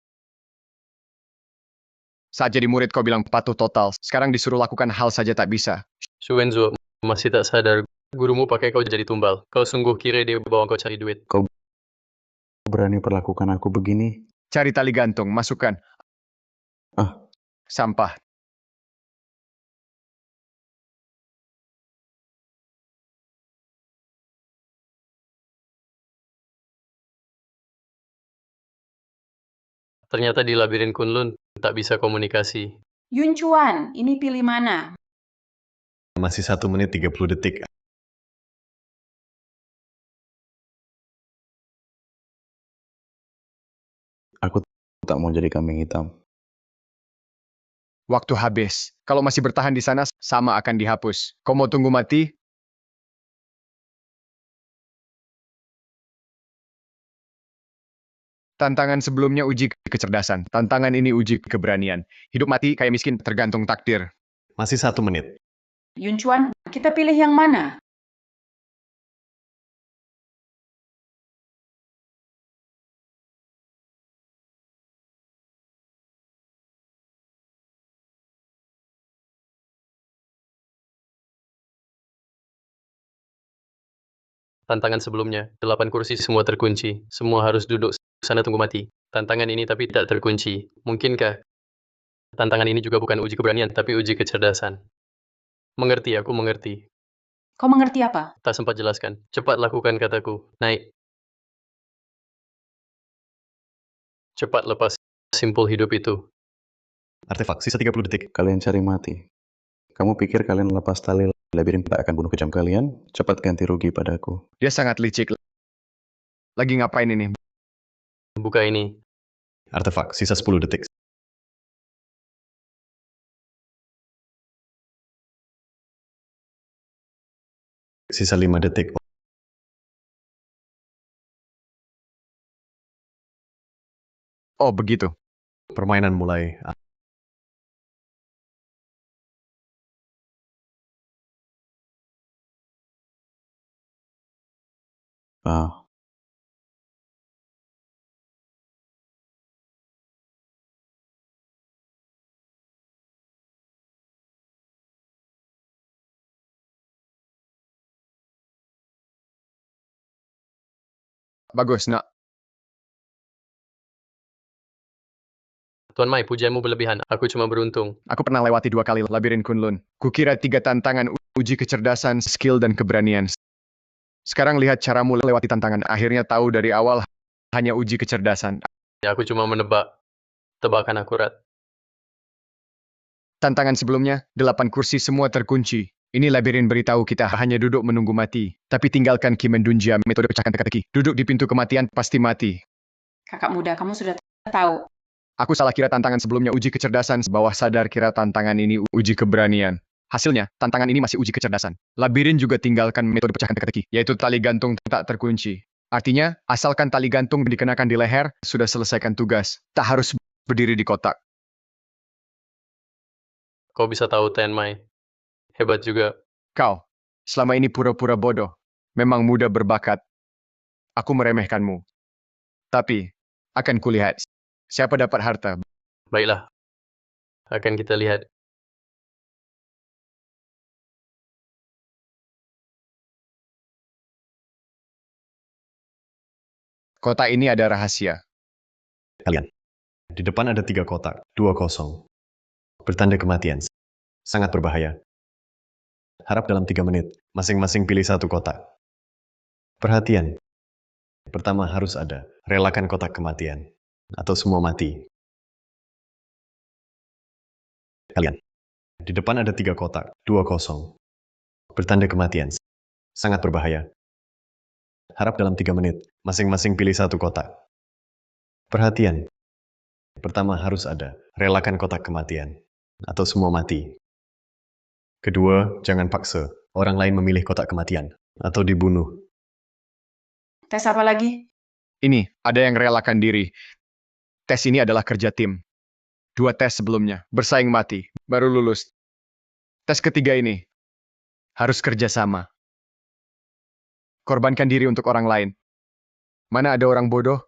Saat jadi murid kau bilang patuh total. Sekarang disuruh lakukan hal saja tak bisa. Xu Wenzuo, masih tak sadar. Gurumu pakai kau jadi tumbal. Kau sungguh kira dia bawa kau cari duit. Kau berani perlakukan aku begini? Cari tali gantung, masukkan. Sampah. Ternyata di labirin Kunlun tak bisa komunikasi. Yun Chuan, ini pilih mana? Masih 1 menit 30 detik. Aku tak mau jadi kambing hitam. Waktu habis. Kalau masih bertahan di sana, sama akan dihapus. Kau mau tunggu mati? Tantangan sebelumnya uji kecerdasan. Tantangan ini uji keberanian. Hidup mati kayak miskin tergantung takdir. Masih 1 menit. Yun Chuan, kita pilih yang mana? Tantangan sebelumnya, 8 kursi semua terkunci. Semua harus duduk sana tunggu mati. Tantangan ini tapi tidak terkunci. Mungkinkah tantangan ini juga bukan uji keberanian, tapi uji kecerdasan? Mengerti, aku mengerti. Kau mengerti apa? Tak sempat jelaskan. Cepat lakukan kataku. Naik. Cepat lepas simpul hidup itu. Artefak, sisa 30 detik. Kalian cari mati. Kamu pikir kalian lepas tali labirin tak akan bunuh kejam kalian? Cepat ganti rugi padaku. Dia sangat licik. Lagi ngapain ini? Buka ini. Artefak, sisa 10 detik. Sisa 5 detik. Oh, begitu. Permainan mulai. Ah, Bagus, nak. Tuan Mai, pujianmu berlebihan. Aku cuma beruntung. Aku pernah lewati 2 kali labirin Kunlun. Kukira 3 tantangan uji kecerdasan, skill, dan keberanian. Sekarang lihat caramu lewati tantangan. Akhirnya tahu dari awal hanya uji kecerdasan. Ya, aku cuma menebak. Tebakan akurat. Tantangan sebelumnya, 8 kursi semua terkunci. Ini labirin beritahu kita hanya duduk menunggu mati. Tapi tinggalkan Kimen Dunjia, metode pecahkan teka-teki. Duduk di pintu kematian, pasti mati. Kakak muda, kamu sudah tahu. Aku salah kira tantangan sebelumnya uji kecerdasan, bawah sadar kira tantangan ini uji keberanian. Hasilnya, tantangan ini masih uji kecerdasan. Labirin juga tinggalkan metode pecahkan teka-teki, yaitu tali gantung tak terkunci. Artinya, asalkan tali gantung dikenakan di leher, sudah selesaikan tugas. Tak harus berdiri di kotak. Kau bisa tahu, Tuan Mai. Hebat juga. Kau, selama ini pura-pura bodoh. Memang muda berbakat. Aku meremehkanmu. Tapi, akan kulihat. Siapa dapat harta? Baiklah. Akan kita lihat. Kota ini ada rahasia. Kalian. Di depan ada 3 kotak. 2 kosong. Bertanda kematian. Sangat berbahaya. Harap dalam 3 menit, masing-masing pilih 1 kotak. Perhatian. Pertama harus ada. Relakan kotak kematian. Atau semua mati. Kalian. Di depan ada 3 kotak. 2 kosong. Bertanda kematian. Sangat berbahaya. Harap dalam 3 menit, masing-masing pilih 1 kotak. Perhatian. Pertama harus ada. Relakan kotak kematian. Atau semua mati. Kedua, jangan paksa orang lain memilih kotak kematian. Atau dibunuh. Tes apa lagi? Ini, ada yang relakan diri. Tes ini adalah kerja tim. 2 tes sebelumnya, bersaing mati, baru lulus. Tes ketiga ini, harus kerja sama. Korbankan diri untuk orang lain. Mana ada orang bodoh?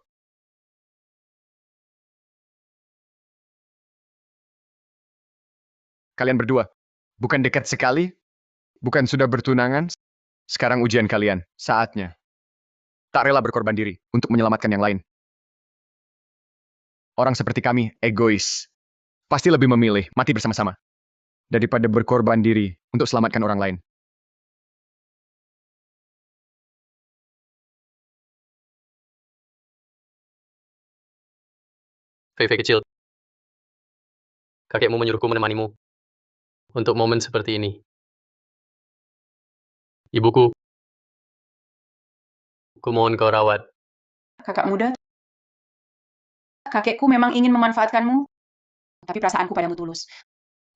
Kalian berdua, bukan dekat sekali? Bukan sudah bertunangan? Sekarang ujian kalian, saatnya. Tak rela berkorban diri untuk menyelamatkan yang lain. Orang seperti kami, egois. Pasti lebih memilih mati bersama-sama daripada berkorban diri untuk selamatkan orang lain. Fei Fei kecil. Kakekmu menyuruhku menemanimu untuk momen seperti ini. Ibuku, kumohon kau rawat. Kakak muda, kakekku memang ingin memanfaatkanmu, tapi perasaanku padamu tulus.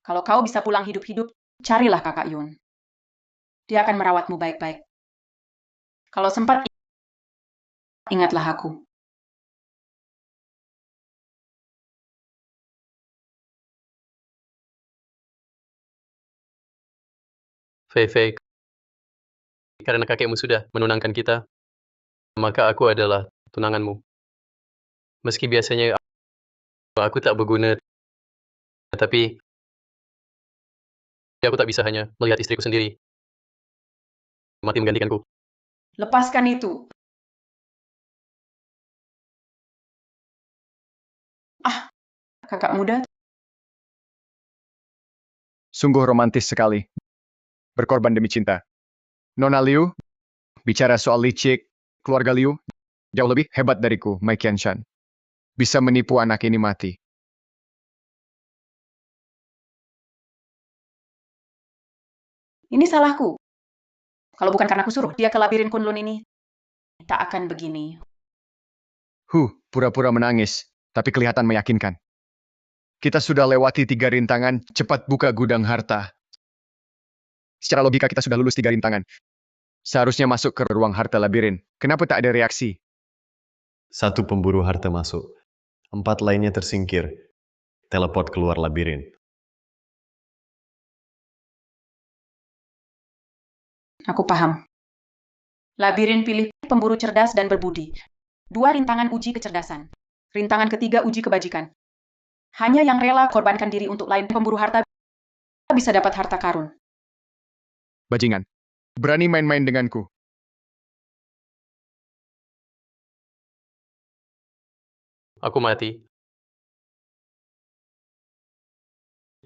Kalau kau bisa pulang hidup-hidup, carilah kakak Yun. Dia akan merawatmu baik-baik. Kalau sempat, ingatlah aku. Fei Fei, karena kakekmu sudah menunangkan kita, maka aku adalah tunanganmu. Meski biasanya aku tak berguna, tapi aku tak bisa hanya melihat istriku sendiri mati menggantikanku. Lepaskan itu. Kakak muda, Sungguh romantis sekali. Berkorban demi cinta. Nona Liu, bicara soal licik, keluarga Liu, jauh lebih hebat dariku, Mei Qianshan. Bisa menipu anak ini mati. ini salahku. Kalau bukan karena aku suruh dia ke labirin Kunlun ini, tak akan begini. Pura-pura menangis, tapi kelihatan meyakinkan. Kita sudah lewati 3 rintangan, cepat buka gudang harta. Secara logika kita sudah lulus 3 rintangan. Seharusnya masuk ke ruang harta labirin. Kenapa tak ada reaksi? 1 pemburu harta masuk. 4 lainnya tersingkir. Teleport keluar labirin. Aku paham. Labirin pilih pemburu cerdas dan berbudi. 2 rintangan uji kecerdasan. Rintangan ketiga uji kebajikan. Hanya yang rela korbankan diri untuk lain pemburu harta bisa dapat harta karun. Bajingan. Berani main-main denganku. Aku mati.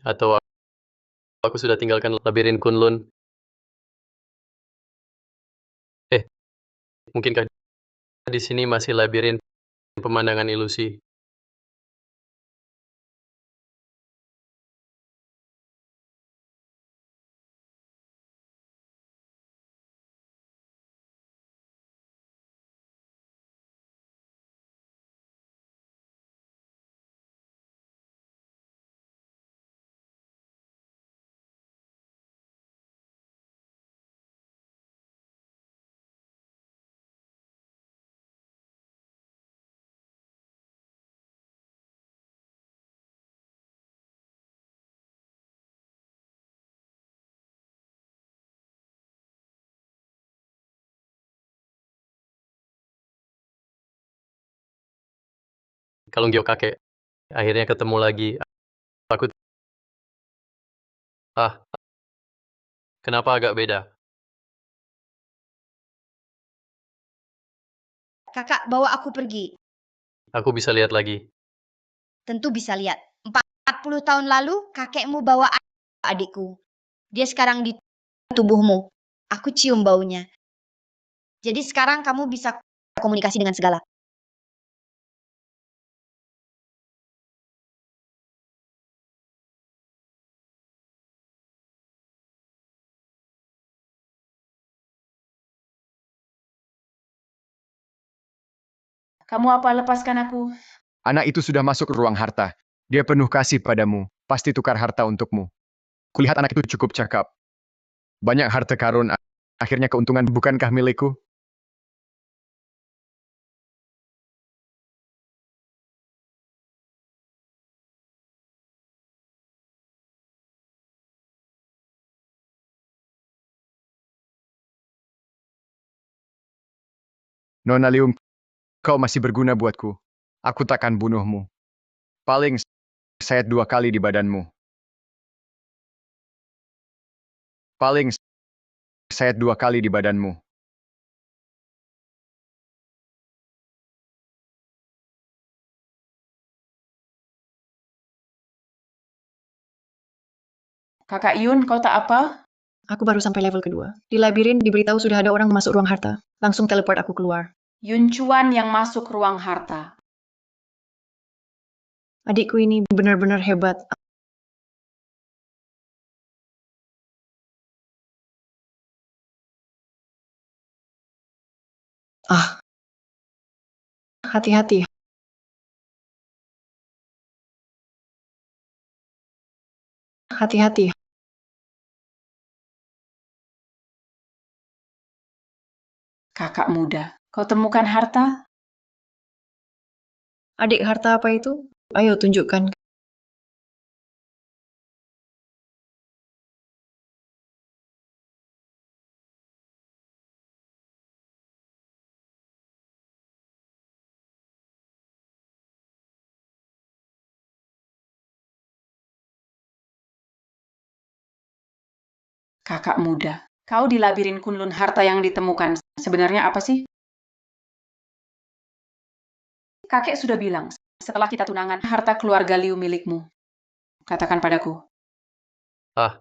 Atau aku sudah tinggalkan labirin Kunlun. Mungkinkah di sini masih labirin pemandangan ilusi? Kalung giok kakek. Akhirnya ketemu lagi. Aku... Kenapa agak beda? Kakak bawa aku pergi. Aku bisa lihat lagi. Tentu bisa lihat. 40 tahun lalu kakekmu bawa adikku. Dia sekarang di tubuhmu. Aku cium baunya. Jadi sekarang kamu bisa komunikasi dengan segala. Kamu apa lepaskan aku? Anak itu sudah masuk ke ruang harta. Dia penuh kasih padamu. Pasti tukar harta untukmu. Kulihat anak itu cukup cakap. Banyak harta karun. Akhirnya keuntungan bukankah milikku? Nona Liu, kau masih berguna buatku. Aku takkan bunuhmu. Paling sayat 2 kali di badanmu. Paling sayat 2 kali di badanmu. Kakak Yun, kau tak apa? Aku baru sampai level kedua. Di labirin diberitahu sudah ada orang masuk ruang harta. Langsung teleport aku keluar. Yun Chuan yang masuk ruang harta. Adikku ini benar-benar hebat. Ah, hati-hati. Hati-hati. Kakak muda, kau temukan harta? Adik, harta apa itu? Ayo tunjukkan. Kakak muda, kau di labirin Kunlun harta yang ditemukan. Sebenarnya apa sih? Kakek sudah bilang, setelah kita tunangan, harta keluarga Liu milikmu. Katakan padaku. Ah,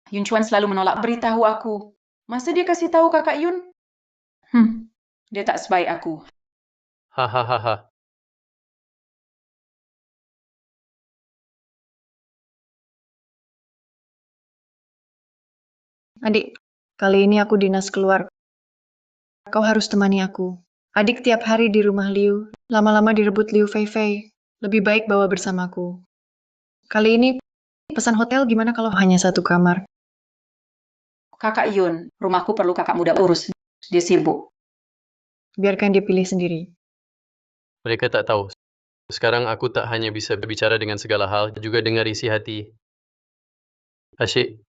Yun Chuan selalu menolak beritahu aku. Masa dia kasih tahu kakak Yun? Dia tak sebaik aku. hahaha. Adik, kali ini aku dinas keluar. Kau harus temani aku. Adik tiap hari di rumah Liu, lama-lama direbut Liu Feifei. Lebih baik bawa bersamaku. Kali ini pesan hotel gimana kalau hanya satu kamar? Kakak Yun, rumahku perlu kakak muda urus. Dia sibuk. Biarkan dia pilih sendiri. Mereka tak tahu. Sekarang aku tak hanya bisa berbicara dengan segala hal, juga dengar isi hati. Asyik.